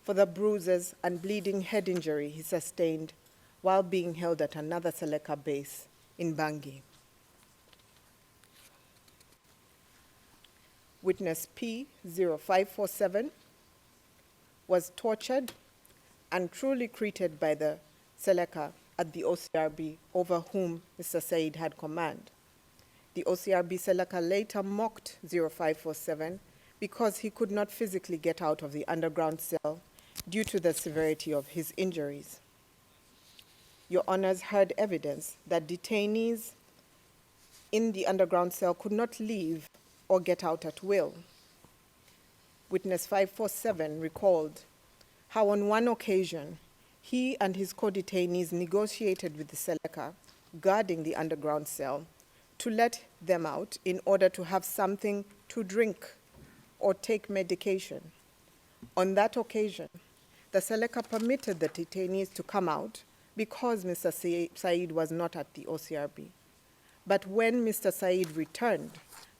for the bruises and bleeding head injury he sustained while being held at another Seleka base in Bangui. Witness P0547 was tortured and cruelly treated by the Seleka at the OCRB over whom Mr. Said had command. The OCRB Seleka later mocked 0547 because he could not physically get out of the underground cell due to the severity of his injuries. Your honors heard evidence that detainees in the underground cell could not leave or get out at will. Witness 547 recalled how on one occasion he and his co-detainees negotiated with the Seleka guarding the underground cell to let them out in order to have something to drink or take medication. On that occasion, the Seleka permitted the detainees to come out because Mr. Said was not at the OCRB. But when Mr. Said returned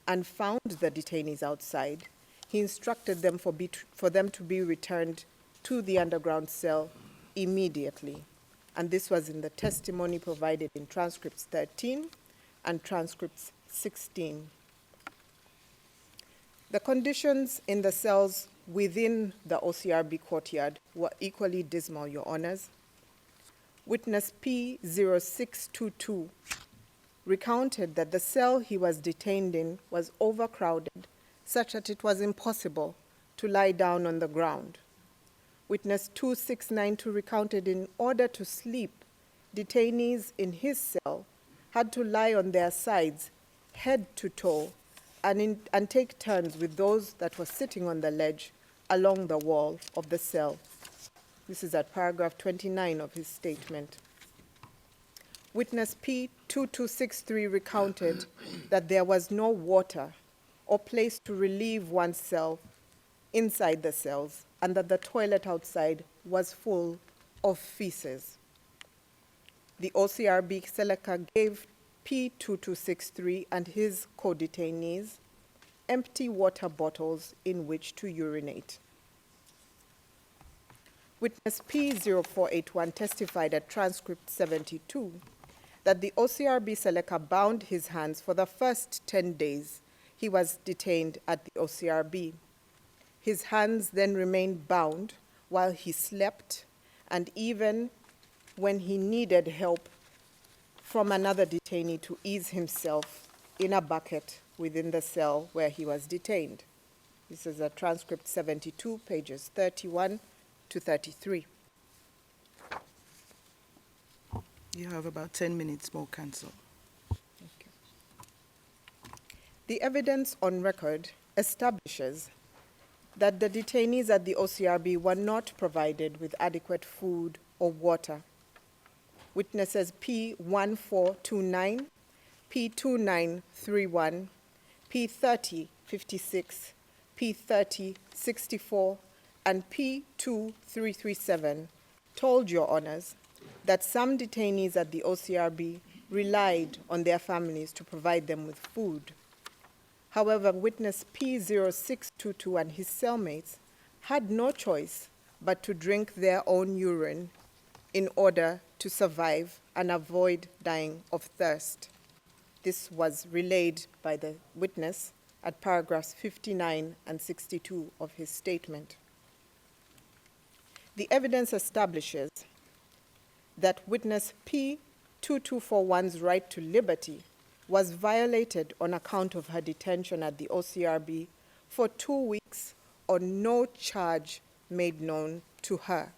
and found the detainees outside, he instructed them for them to be returned to the underground cell immediately. And this was in the testimony provided in transcripts 13 and transcripts 16. The conditions in the cells within the OCRB courtyard were equally dismal, Your Honors. Witness P0622 recounted that the cell he was detained in was overcrowded, such that it was impossible to lie down on the ground. Witness 2692 recounted in order to sleep, detainees in his cell had to lie on their sides, head to toe, and take turns with those that were sitting on the ledge along the wall of the cell. This is at paragraph 29 of his statement. Witness P2263 recounted that there was no water or place to relieve oneself inside the cells, and that the toilet outside was full of feces. The OCRB Seleka gave P2263 and his co-detainees empty water bottles in which to urinate. Witness P0481 testified at transcript 72 that the OCRB Seleka bound his hands for the first 10 days he was detained at the OCRB. His hands then remained bound while he slept, and even when he needed help from another detainee to ease himself in a bucket within the cell where he was detained. This is a transcript 72, pages 31 to 33. You have about 10 minutes more, Counsel. Okay. The evidence on record establishes that the detainees at the OCRB were not provided with adequate food or water. Witnesses P1429, P2931, P3056, P3064, and P2337 told Your Honors that some detainees at the OCRB relied on their families to provide them with food. However, witness P0622 and his cellmates had no choice but to drink their own urine in order to survive and avoid dying of thirst. This was relayed by the witness at paragraphs 59 and 62 of his statement. The evidence establishes that witness P2241's right to liberty was violated on account of her detention at the OCRB for 2 weeks on no charge made known to her.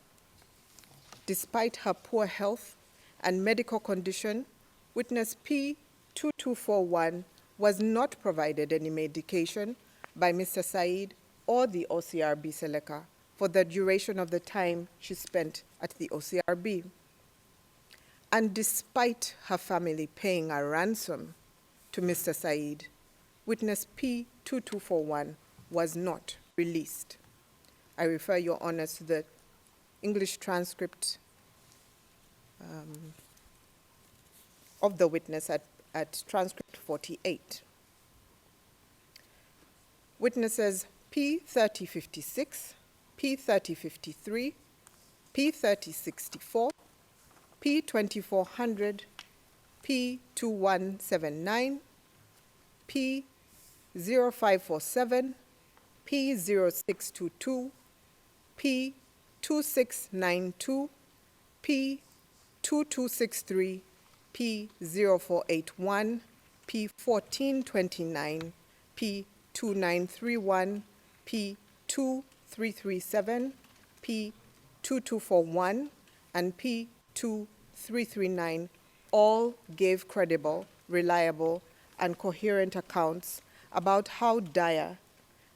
Despite her poor health and medical condition, witness P2241 was not provided any medication by Mr. Said or the OCRB Seleka for the duration of the time she spent at the OCRB. And despite her family paying a ransom to Mr. Said, witness P2241 was not released. I refer Your Honors to the English transcript of the witness at transcript 48. Witnesses P3056, P3053, P3064, P2400, P2179, P0547, P0622, P2692, P2263, P0481, P1429, P2931, P2337, P2241, and P2339 all gave credible, reliable, and coherent accounts about how dire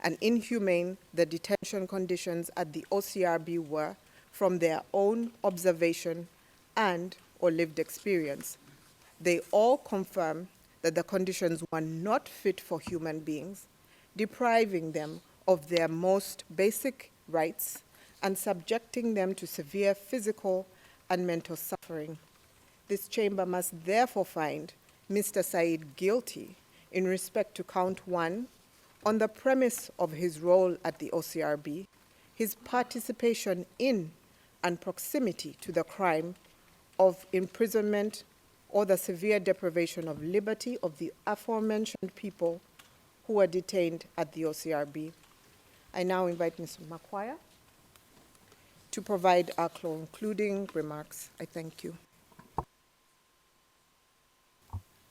and inhumane the detention conditions at the OCRB were from their own observation and or lived experience. They all confirm that the conditions were not fit for human beings, depriving them of their most basic rights and subjecting them to severe physical and mental suffering. This chamber must therefore find Mr. Said guilty in respect to count 1 on the premise of his role at the OCRB, his participation in and proximity to the crime of imprisonment or the severe deprivation of liberty of the aforementioned people who were detained at the OCRB. I now invite Ms. Makwaya to provide our concluding remarks. I thank you.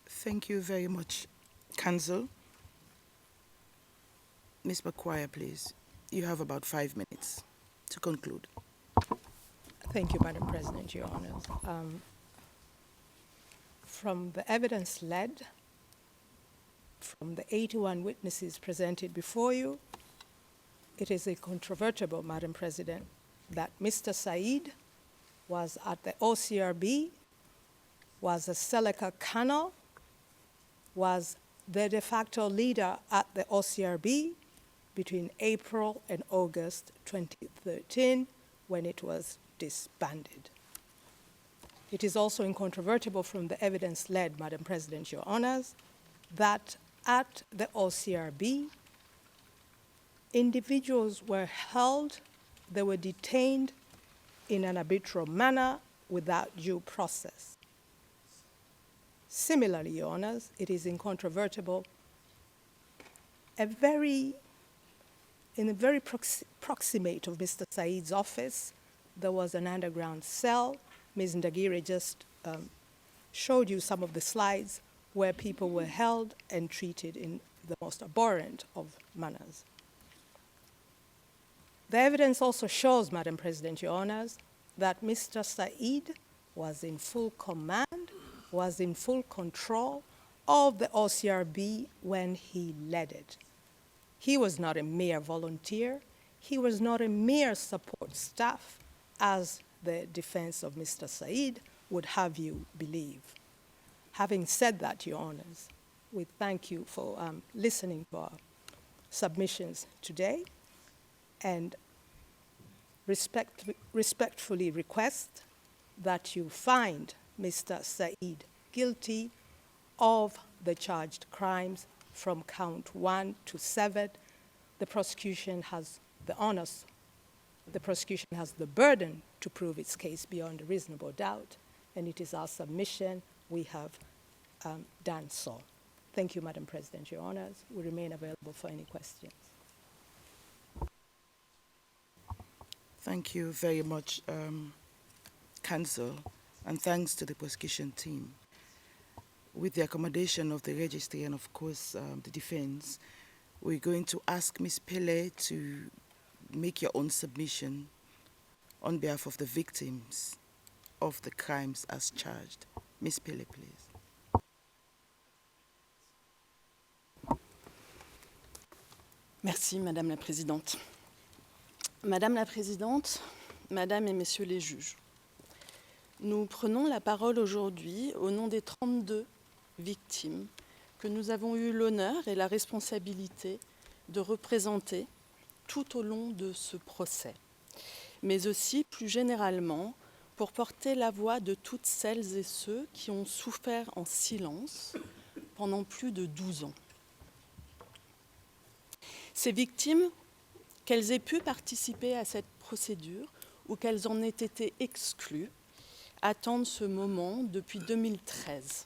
Thank you very much, Council. Ms. McQuire, please. You have about 5 minutes to conclude. Thank you, Madam President, Your Honors. From the evidence led, from the 81 witnesses presented before you, it is incontrovertible, Madam President, that Mr. Said was at the OCRB, was a Seleka Colonel, was the de facto leader at the OCRB between April and August 2013, when it was disbanded. It is also incontrovertible from the evidence led, Madam President, Your Honors, that at the OCRB, individuals were held, they were detained in an arbitrary manner without due process. Similarly, Your Honors, it is incontrovertible, in the very proximate of Mr. Said's office, there was an underground cell. Ms. Ndagire just showed you some of the slides where people were held and treated in the most abhorrent of manners. The evidence also shows, Madam President, Your Honors, that Mr. Said was in full command, was in full control of the OCRB when he led it. He was not a mere volunteer. He was not a mere support staff, as the defense of Mr. Said would have you believe. Having said that, Your Honors, we thank you for listening to our submissions today and respectfully request that you find Mr. Said guilty of the charged crimes from count 1 to 7. The prosecution has the onus, the prosecution has the burden to prove its case beyond a reasonable doubt, and it is our submission we have done so. Thank you, Madam President, Your Honors. We remain available for any questions. Thank you very much, Counsel, and thanks to the prosecution team. With the accommodation of the registry and, of course, the defense, we're going to ask Ms. Pele to make your own submission on behalf of the victims of the crimes as charged. Ms. Pele, please. Merci, Madame la Présidente. Madame la Présidente, Madame et Messieurs les juges, nous prenons la parole aujourd'hui au nom des 32 victimes que nous avons eu l'honneur et la responsabilité de représenter tout au long de ce procès, mais aussi plus généralement pour porter la voix de toutes celles et ceux qui ont souffert en silence pendant plus de 12 ans. Ces victimes, qu'elles aient pu participer à cette procédure ou qu'elles en aient été exclues, attendent ce moment depuis 2013.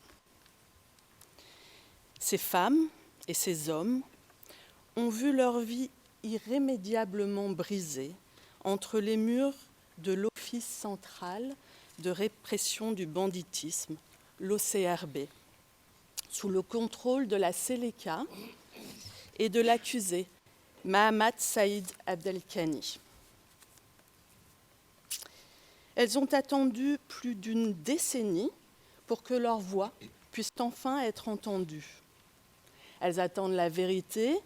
Ces femmes et ces hommes ont vu leur vie irrémédiablement brisée entre les murs de l'Office central de répression du banditisme, l'OCRB, sous le contrôle de la Seleka et de l'accusé Mahamat Saïd Abdelkani. Elles ont attendu plus d'une décennie pour que leur voix puisse enfin être entendue. Elles attendent la vérité,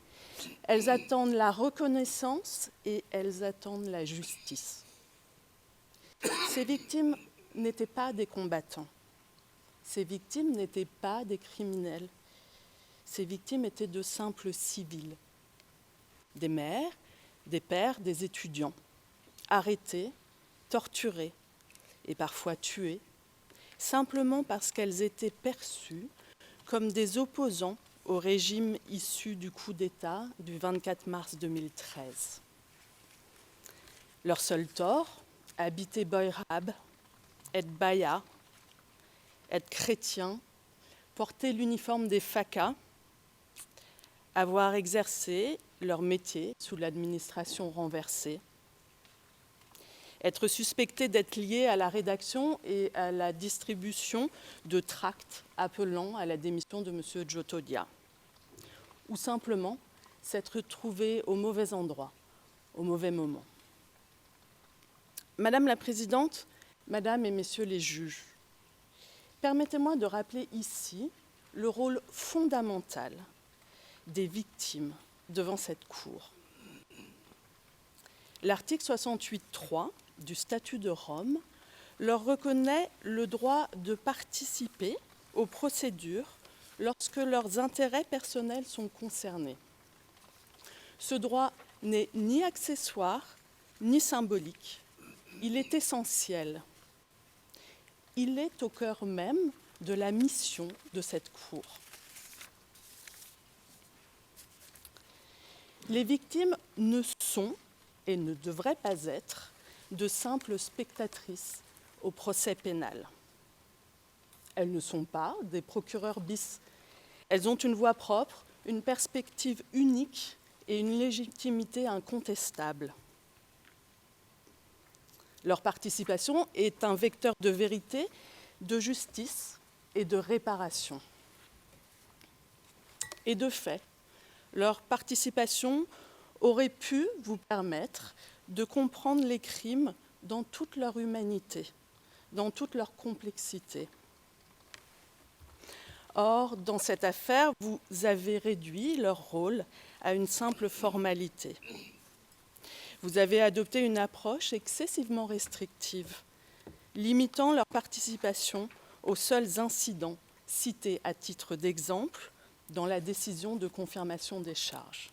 elles attendent la reconnaissance et elles attendent la justice. Ces victimes n'étaient pas des combattants. Ces victimes n'étaient pas des criminels. Ces victimes étaient de simples civils. Des mères, des pères, des étudiants, arrêtés, torturés et parfois tués, simplement parce qu'elles étaient perçues comme des opposants au régime issu du coup d'État du 24 mars 2013. Leur seul tort, habiter Boyrab, être baya, être chrétien, porter l'uniforme des FACA, avoir exercé leur métier sous l'administration renversée, être suspecté d'être lié à la rédaction et à la distribution de tracts appelant à la démission de M. Djotodia, ou simplement s'être trouvé au mauvais endroit, au mauvais moment. Madame la Présidente, Madame et Messieurs les juges, permettez-moi de rappeler ici le rôle fondamental des victimes devant cette Cour. L'article 68.3 du Statut de Rome leur reconnaît le droit de participer aux procédures lorsque leurs intérêts personnels sont concernés. Ce droit n'est ni accessoire ni symbolique, il est essentiel. Il est au cœur même de la mission de cette Cour. Les victimes ne sont et ne devraient pas être de simples spectatrices au procès pénal. Elles ne sont pas des procureurs bis. Elles ont une voix propre, une perspective unique et une légitimité incontestable. Leur participation est un vecteur de vérité, de justice et de réparation. Et de fait, leur participation aurait pu vous permettre de comprendre les crimes dans toute leur humanité, dans toute leur complexité. Or, dans cette affaire, vous avez réduit leur rôle à une simple formalité. Vous avez adopté une approche excessivement restrictive, limitant leur participation aux seuls incidents cités à titre d'exemple dans la décision de confirmation des charges.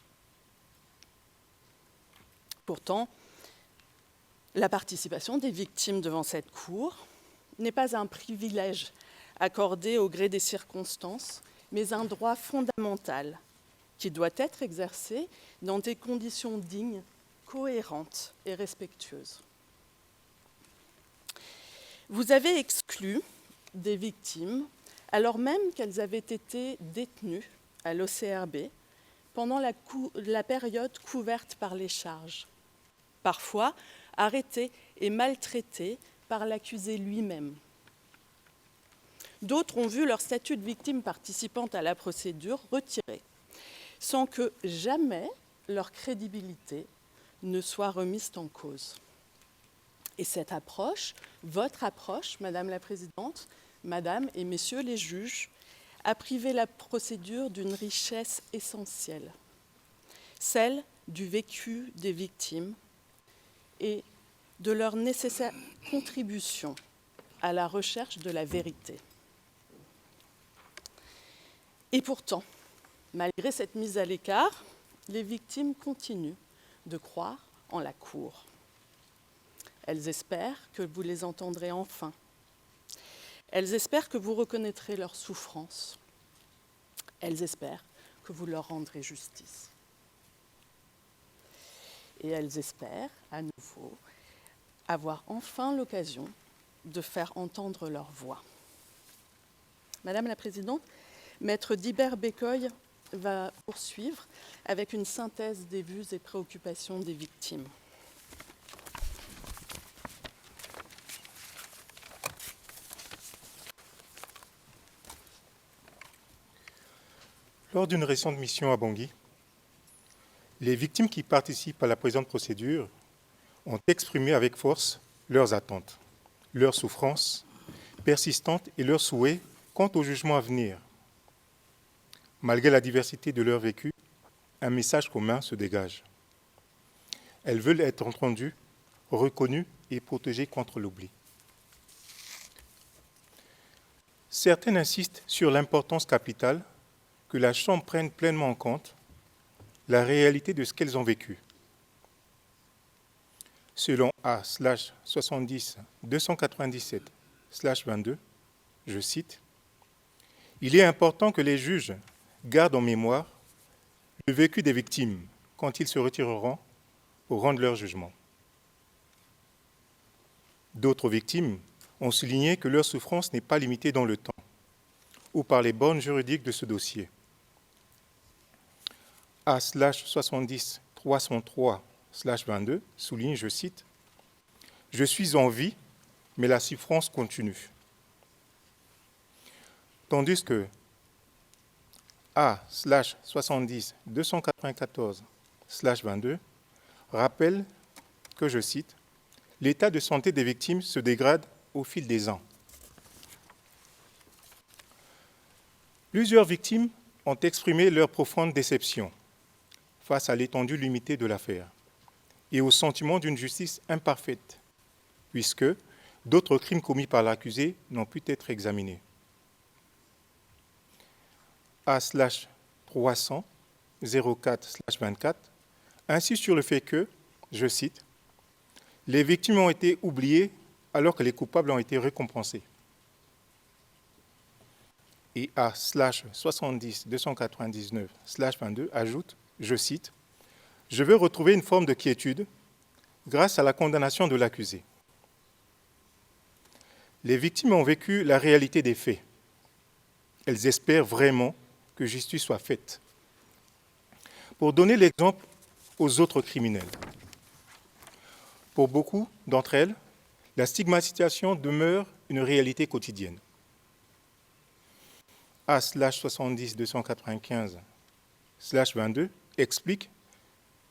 Pourtant, la participation des victimes devant cette Cour n'est pas un privilège accordé au gré des circonstances, mais un droit fondamental qui doit être exercé dans des conditions dignes, cohérentes et respectueuses. Vous avez exclu des victimes alors même qu'elles avaient été détenues à l'OCRB pendant la période couverte par les charges, parfois arrêtées et maltraitées par l'accusé lui-même. D'autres ont vu leur statut de victime participante à la procédure retiré, sans que jamais leur crédibilité ne soit remise en cause. Et cette approche, votre approche, Madame la Présidente, Madame et Messieurs les juges, a privé la procédure d'une richesse essentielle, celle du vécu des victimes et de leur nécessaire contribution à la recherche de la vérité. Et pourtant, malgré cette mise à l'écart, les victimes continuent de croire en la Cour. Elles espèrent que vous les entendrez enfin. Elles espèrent que vous reconnaîtrez leur souffrance. Elles espèrent que vous leur rendrez justice. Et elles espèrent, à nouveau, avoir enfin l'occasion de faire entendre leur voix. Madame la Présidente, Maître Dibert Bécoy va poursuivre avec une synthèse des vues et préoccupations des victimes. Lors d'une récente mission à Bangui, les victimes qui participent à la présente procédure ont exprimé avec force leurs attentes, leurs souffrances persistantes et leurs souhaits quant au jugement à venir. Malgré la diversité de leur vécu, un message commun se dégage. Elles veulent être entendues, reconnues et protégées contre l'oubli. Certaines insistent sur l'importance capitale que la Chambre prenne pleinement en compte la réalité de ce qu'elles ont vécu. Selon A/70-297/22, je cite, « Il est important que les juges gardent en mémoire le vécu des victimes quand ils se retireront pour rendre leur jugement. » D'autres victimes ont souligné que leur souffrance n'est pas limitée dans le temps ou par les bornes juridiques de ce dossier. A/70-303/22 souligne, je cite, « Je suis en vie, mais la souffrance continue. » Tandis que A/70-294/22 rappelle que, je cite, « L'état de santé des victimes se dégrade au fil des ans. » Plusieurs victimes ont exprimé leur profonde déception face à l'étendue limitée de l'affaire et au sentiment d'une justice imparfaite, puisque d'autres crimes commis par l'accusé n'ont pu être examinés. A/300-04/24 insiste sur le fait que, je cite, « Les victimes ont été oubliées alors que les coupables ont été récompensés. » Et A/70-299/22 ajoute, je cite, « Je veux retrouver une forme de quiétude grâce à la condamnation de l'accusé. » Les victimes ont vécu la réalité des faits. Elles espèrent vraiment que justice soit faite. Pour donner l'exemple aux autres criminels, pour beaucoup d'entre elles, la stigmatisation demeure une réalité quotidienne. A/70-295/22 explique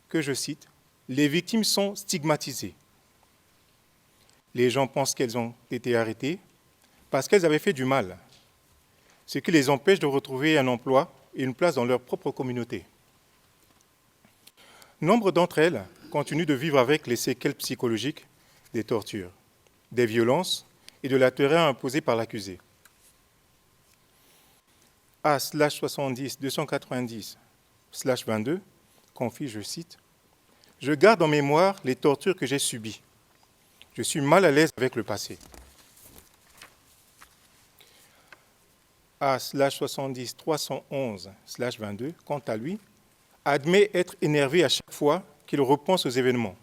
que, je cite, « Les victimes sont stigmatisées. Les gens pensent qu'elles ont été arrêtées parce qu'elles avaient fait du mal, ce qui les empêche de retrouver un emploi et une place dans leur propre communauté. Nombre d'entre elles continuent de vivre avec les séquelles psychologiques des tortures, des violences et de la terreur imposée par l'accusé. » A/70-290/22 confie, je cite, « Je garde en mémoire les tortures que j'ai subies. Je suis mal à l'aise avec le passé. » A/70-311/22, quant à lui, admet être énervé à chaque fois qu'il repense aux événements.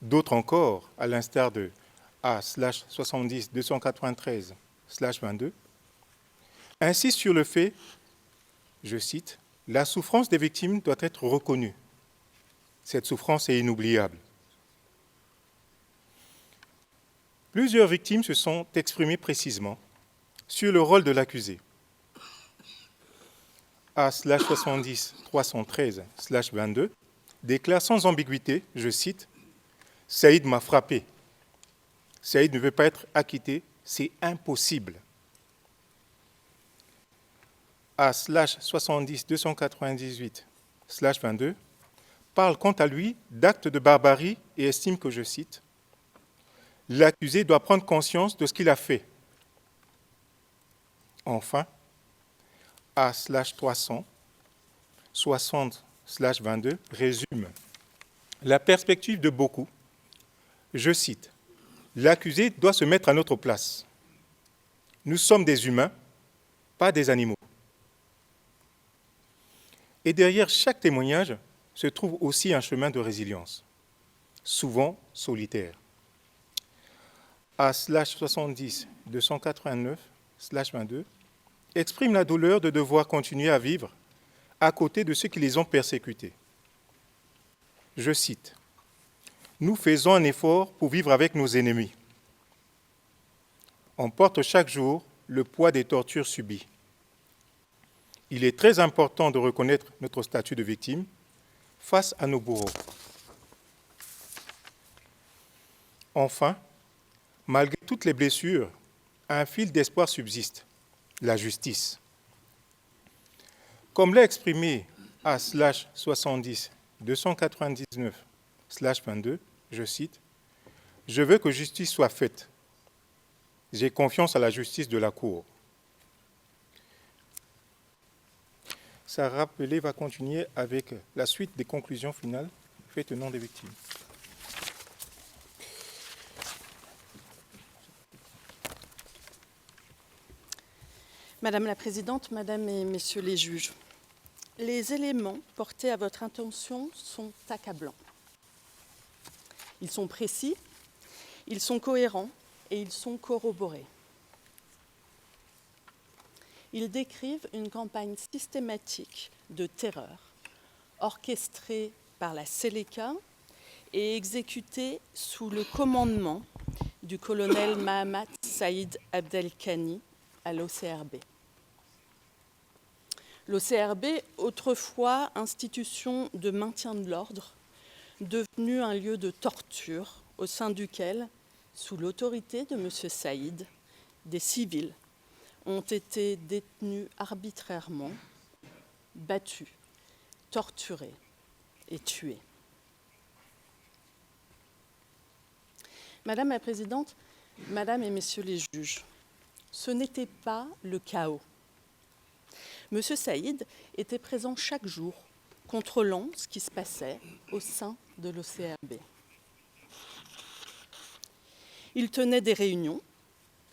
D'autres encore, à l'instar de A/70-293/22, insistent sur le fait, je cite, « La souffrance des victimes doit être reconnue. Cette souffrance est inoubliable. » Plusieurs victimes se sont exprimées précisément sur le rôle de l'accusé. A/70-313/22 déclare sans ambiguïté, je cite, « Saïd m'a frappé. Saïd ne veut pas être acquitté, c'est impossible. » A/70-298/22 parle quant à lui d'actes de barbarie et estime que, je cite, « L'accusé doit prendre conscience de ce qu'il a fait. » Enfin, A/360/22 résume la perspective de beaucoup. Je cite, « L'accusé doit se mettre à notre place. Nous sommes des humains, pas des animaux. » Et derrière chaque témoignage se trouve aussi un chemin de résilience, souvent solitaire. A/70-289/22 exprime la douleur de devoir continuer à vivre à côté de ceux qui les ont persécutés. Je cite, « Nous faisons un effort pour vivre avec nos ennemis. On porte chaque jour le poids des tortures subies. Il est très important de reconnaître notre statut de victime face à nos bourreaux. » Enfin, malgré toutes les blessures, un fil d'espoir subsiste, la justice. Comme l'a exprimé A/70-299/22, je cite, « Je veux que justice soit faite. J'ai confiance à la justice de la Cour. » Sa rappelée va continuer avec la suite des conclusions finales faites au nom des victimes. Madame la Présidente, Madame et Messieurs les juges, les éléments portés à votre attention sont accablants. Ils sont précis, ils sont cohérents et ils sont corroborés. Ils décrivent une campagne systématique de terreur orchestrés par la Seleka et exécutés sous le commandement du colonel Mahamat Saïd Abdelkani à l'OCRB. L'OCRB, autrefois institution de maintien de l'ordre, devenu un lieu de torture au sein duquel, sous l'autorité de M. Saïd, des civils ont été détenus arbitrairement, battus, torturés et tués. Madame la Présidente, Madame et Messieurs les juges, ce n'était pas le chaos. M. Saïd était présent chaque jour, contrôlant ce qui se passait au sein de l'OCRB. Il tenait des réunions,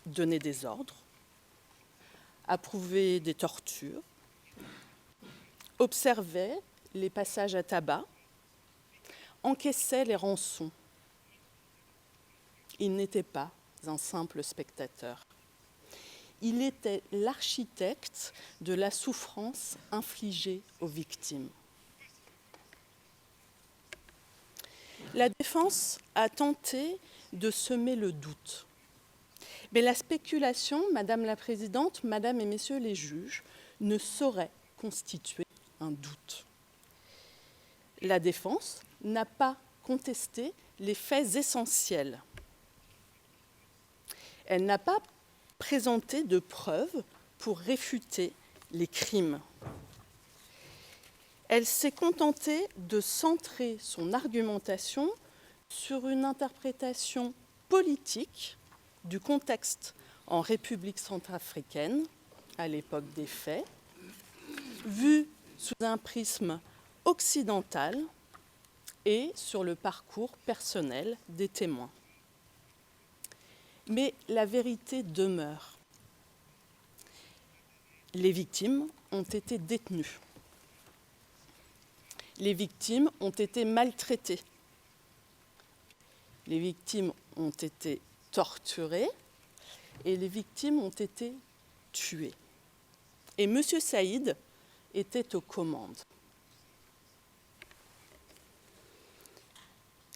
donnait des ordres, approuvait des tortures, observait les passages à tabac, encaissait les rançons. Il n'était pas un simple spectateur. Il était l'architecte de la souffrance infligée aux victimes. La défense a tenté de semer le doute. Mais la spéculation, Madame la Présidente, Madame et Messieurs les juges, ne saurait constituer un doute. La défense n'a pas contesté les faits essentiels. Elle n'a pas présenté de preuves pour réfuter les crimes. Elle s'est contentée de centrer son argumentation sur une interprétation politique du contexte en République centrafricaine, à l'époque des faits, vue sous un prisme occidental et sur le parcours personnel des témoins. Mais la vérité demeure. Les victimes ont été détenues. Les victimes ont été maltraitées. Les victimes ont été torturées et les victimes ont été tuées. Et M. Saïd était aux commandes.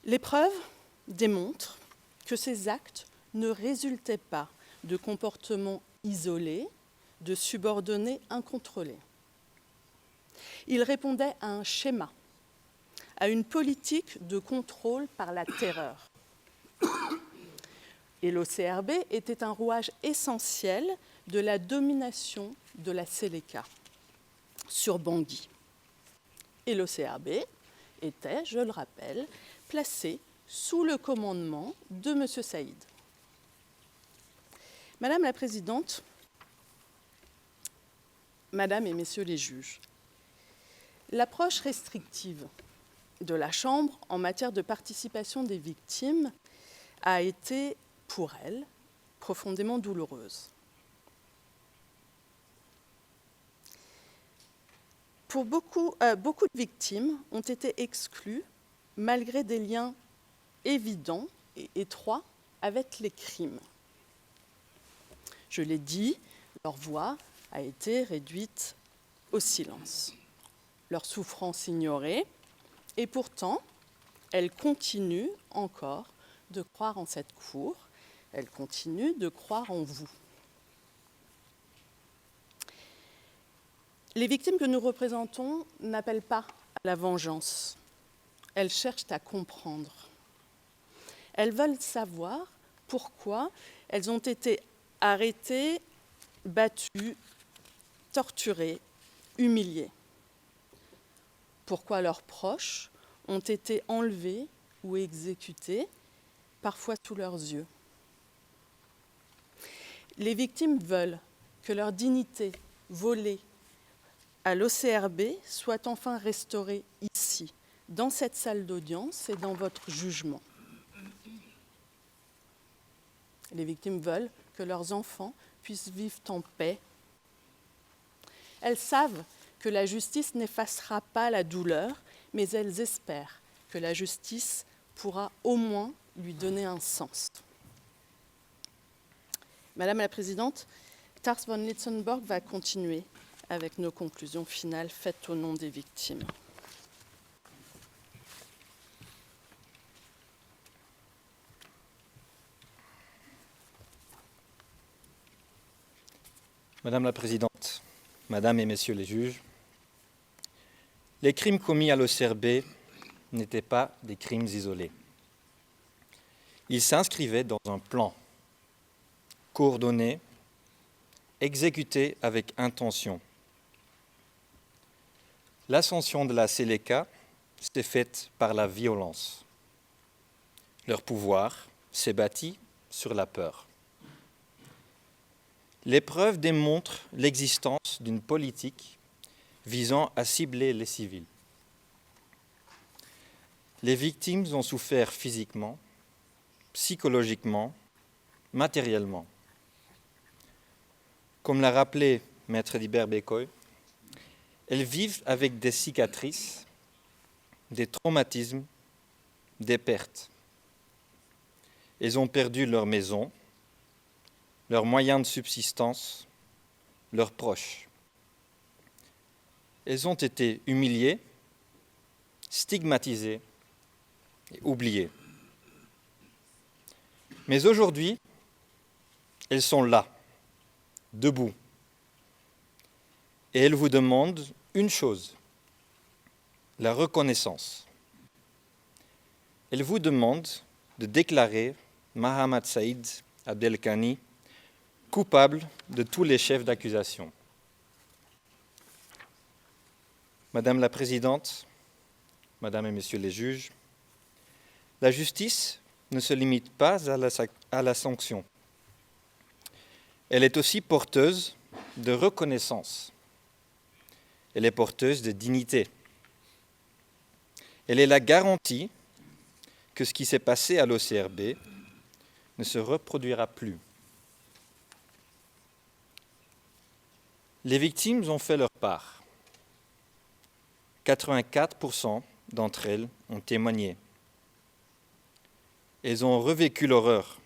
Les preuves démontrent que ces actes ne résultaient pas de comportements isolés, de subordonnés incontrôlés. Ils répondaient à un schéma, à une politique de contrôle par la terreur. Et l'OCRB était un rouage essentiel de la domination de la Seleka sur Bangui. Et l'OCRB était, je le rappelle, placé sous le commandement de M. Saïd. Madame la Présidente, Madame et Messieurs les juges, l'approche restrictive de la Chambre en matière de participation des victimes a été, pour elle, profondément douloureuse. Pour beaucoup de victimes ont été exclues malgré des liens évidents et étroits avec les crimes. Je l'ai dit, leur voix a été réduite au silence, leur souffrance ignorée, et pourtant, elles continuent encore de croire en cette cour, elles continuent de croire en vous. Les victimes que nous représentons n'appellent pas à la vengeance, elles cherchent à comprendre. Elles veulent savoir pourquoi elles ont été arrêtées, battues, torturées, humiliées. Pourquoi leurs proches ont été enlevés ou exécutés, parfois sous leurs yeux. Les victimes veulent que leur dignité volée à l'OCRB soit enfin restaurée ici, dans cette salle d'audience et dans votre jugement. Les victimes veulent que leurs enfants puissent vivre en paix. Elles savent que la justice n'effacera pas la douleur, mais elles espèrent que la justice pourra au moins lui donner un sens. Madame la Présidente, Tars von Litzenborg va continuer avec nos conclusions finales faites au nom des victimes. Madame la Présidente, Madame et Messieurs les juges, les crimes commis à l'OCRB n'étaient pas des crimes isolés. Ils s'inscrivaient dans un plan coordonné, exécuté avec intention. L'ascension de la Séléka s'est faite par la violence. Leur pouvoir s'est bâti sur la peur. Les preuves démontrent l'existence d'une politique visant à cibler les civils. Les victimes ont souffert physiquement, psychologiquement, matériellement. Comme l'a rappelé Maître Libert Bécoy, elles vivent avec des cicatrices, des traumatismes, des pertes. Elles ont perdu leur maison, leurs moyens de subsistance, leurs proches. Elles ont été humiliées, stigmatisées et oubliées. Mais aujourd'hui, elles sont là, debout. Et elles vous demandent une chose, la reconnaissance. Elles vous demandent de déclarer Mohamed Saïd Abdelkani coupable de tous les chefs d'accusation. Madame la Présidente, Madame et Messieurs les juges, la justice ne se limite pas à la sanction. Elle est aussi porteuse de reconnaissance. Elle est porteuse de dignité. Elle est la garantie que ce qui s'est passé à l'OCRB ne se reproduira plus. Les victimes ont fait leur part. 84% d'entre elles ont témoigné. Elles ont revécu l'horreur.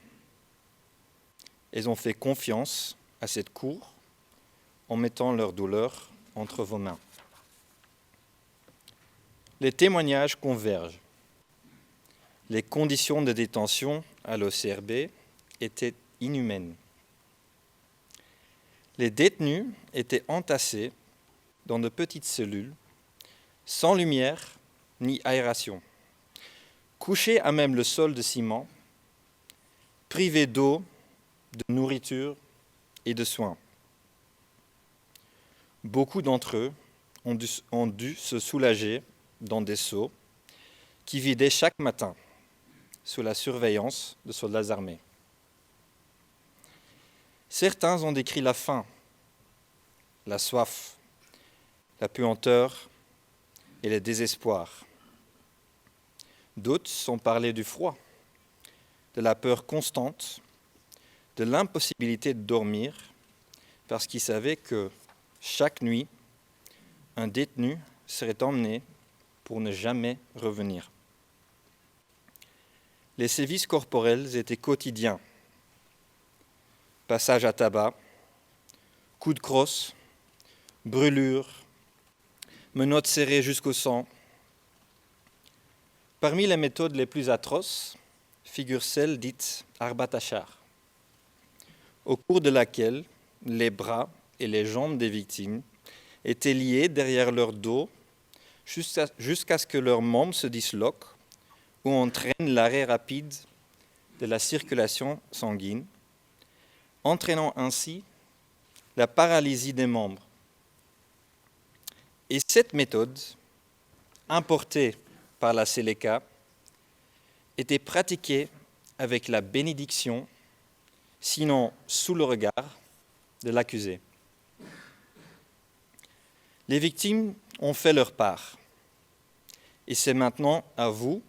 Elles ont fait confiance à cette cour en mettant leur douleur entre vos mains. Les témoignages convergent. Les conditions de détention à l'OCRB étaient inhumaines. Les détenus étaient entassés dans de petites cellules, sans lumière ni aération, couchés à même le sol de ciment, privés d'eau, de nourriture et de soins. Beaucoup d'entre eux ont dû se soulager dans des seaux qui vidaient chaque matin sous la surveillance de soldats armés. Certains ont décrit la faim, la soif, la puanteur et le désespoir. D'autres ont parlé du froid, de la peur constante, de l'impossibilité de dormir, parce qu'ils savaient que chaque nuit, un détenu serait emmené pour ne jamais revenir. Les sévices corporels étaient quotidiens. Passage à tabac, coups de crosse, brûlures, menottes serrées jusqu'au sang. Parmi les méthodes les plus atroces figure celle dite arbatachar, au cours de laquelle les bras et les jambes des victimes étaient liés derrière leur dos jusqu'à ce que leurs membres se disloquent ou entraînent l'arrêt rapide de la circulation sanguine, entraînant ainsi la paralysie des membres. Et cette méthode, importée par la Séléka, était pratiquée avec la bénédiction, sinon sous le regard, de l'accusé. Les victimes ont fait leur part, et c'est maintenant à vous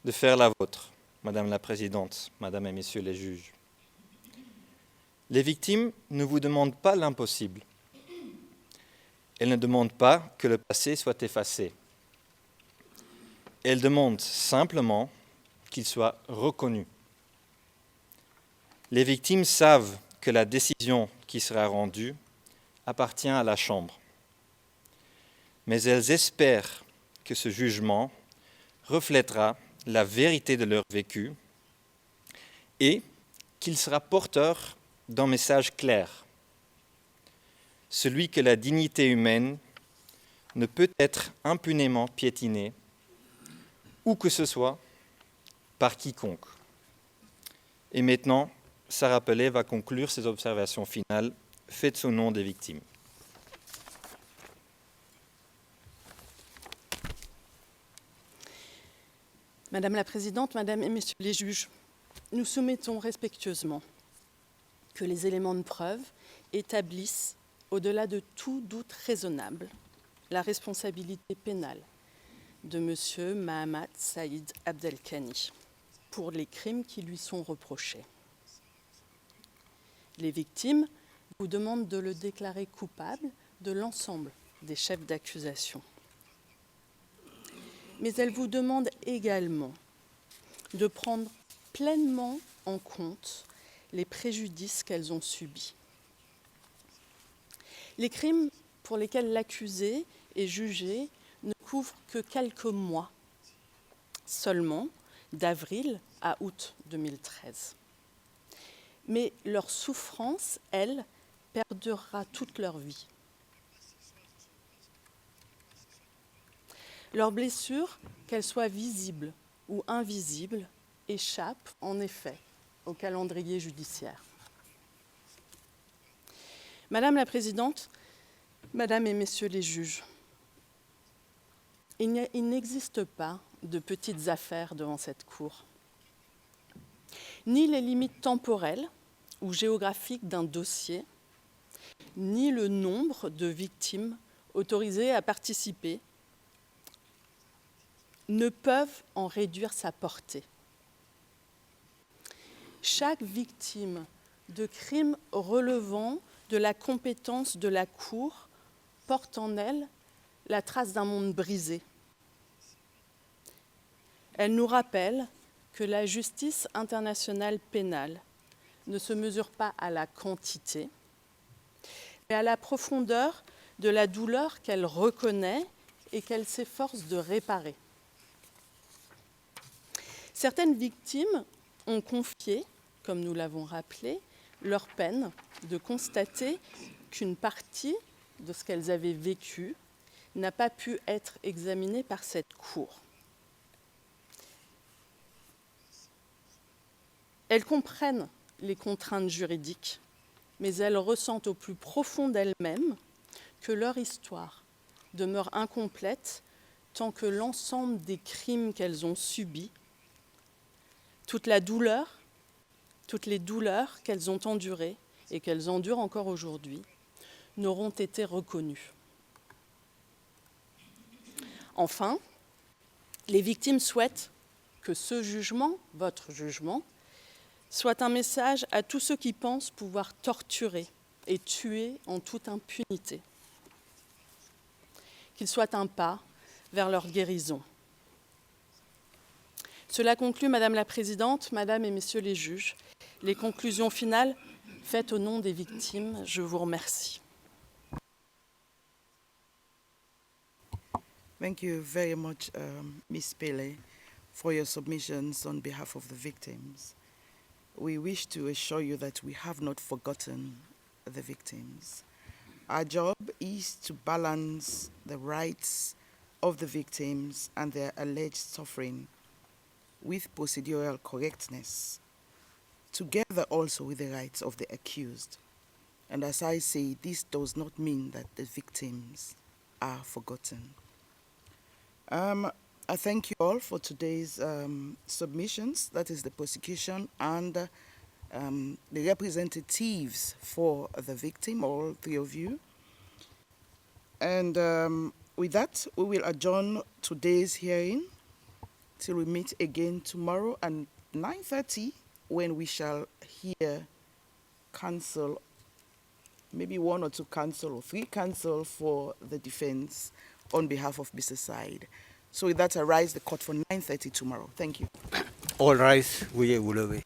de faire la vôtre, Madame la Présidente, Madame et Messieurs les juges. Les victimes ne vous demandent pas l'impossible. Elles ne demandent pas que le passé soit effacé. Elles demandent simplement qu'il soit reconnu. Les victimes savent que la décision qui sera rendue appartient à la Chambre. Mais elles espèrent que ce jugement reflètera la vérité de leur vécu et qu'il sera porteur d'un message clair, celui que la dignité humaine ne peut être impunément piétinée, où que ce soit, par quiconque. Et maintenant, Sarah Pellet va conclure ses observations finales faites au nom des victimes. Madame la Présidente, Madame et Messieurs les juges, nous soumettons respectueusement que les éléments de preuve établissent, au-delà de tout doute raisonnable, la responsabilité pénale de M. Mahamat Saïd Abdelkani pour les crimes qui lui sont reprochés. Les victimes vous demandent de le déclarer coupable de l'ensemble des chefs d'accusation. Mais elles vous demandent également de prendre pleinement en compte les préjudices qu'elles ont subis. Les crimes pour lesquels l'accusé est jugé ne couvrent que quelques mois seulement, d'avril à août 2013. Mais leur souffrance, elle, perdurera toute leur vie. Leurs blessures, qu'elles soient visibles ou invisibles, échappent en effet au calendrier judiciaire. Madame la Présidente, Madame et Messieurs les juges, il n'existe pas de petites affaires devant cette Cour. Ni les limites temporelles ou géographiques d'un dossier, ni le nombre de victimes autorisées à participer ne peuvent en réduire sa portée. Chaque victime de crime relevant de la compétence de la Cour porte en elle la trace d'un monde brisé. Elle nous rappelle que la justice internationale pénale ne se mesure pas à la quantité, mais à la profondeur de la douleur qu'elle reconnaît et qu'elle s'efforce de réparer. Certaines victimes ont confié, comme nous l'avons rappelé, leur peine de constater qu'une partie de ce qu'elles avaient vécu n'a pas pu être examinée par cette Cour. Elles comprennent les contraintes juridiques, mais elles ressentent au plus profond d'elles-mêmes que leur histoire demeure incomplète tant que l'ensemble des crimes qu'elles ont subis, toute la douleur, toutes les douleurs qu'elles ont endurées et qu'elles endurent encore aujourd'hui, n'auront été reconnues. Enfin, les victimes souhaitent que ce jugement, votre jugement, soit un message à tous ceux qui pensent pouvoir torturer et tuer en toute impunité. Qu'il soit un pas vers leur guérison. Cela conclut, Madame la Présidente, Madame et Messieurs les juges, les conclusions finales faites au nom des victimes. Je vous remercie. Thank you very much, Ms. Pele, for your submissions on behalf of the victims. We wish to assure you that we have not forgotten the victims. Our job is to balance the rights of the victims and their alleged suffering with procedural correctness, together also with the rights of the accused. And as I say, this does not mean that the victims are forgotten. I thank you all for today's submissions, that is the prosecution and the representatives for the victim, all three of you. And with that, we will adjourn today's hearing till we meet again tomorrow at 9:30 when we shall hear counsel, maybe one or two counsel or three counsel for the defense on behalf of Mr. Said. So with that, I rise the court for 9:30 tomorrow. Thank you. All rise, veuillez vous lever.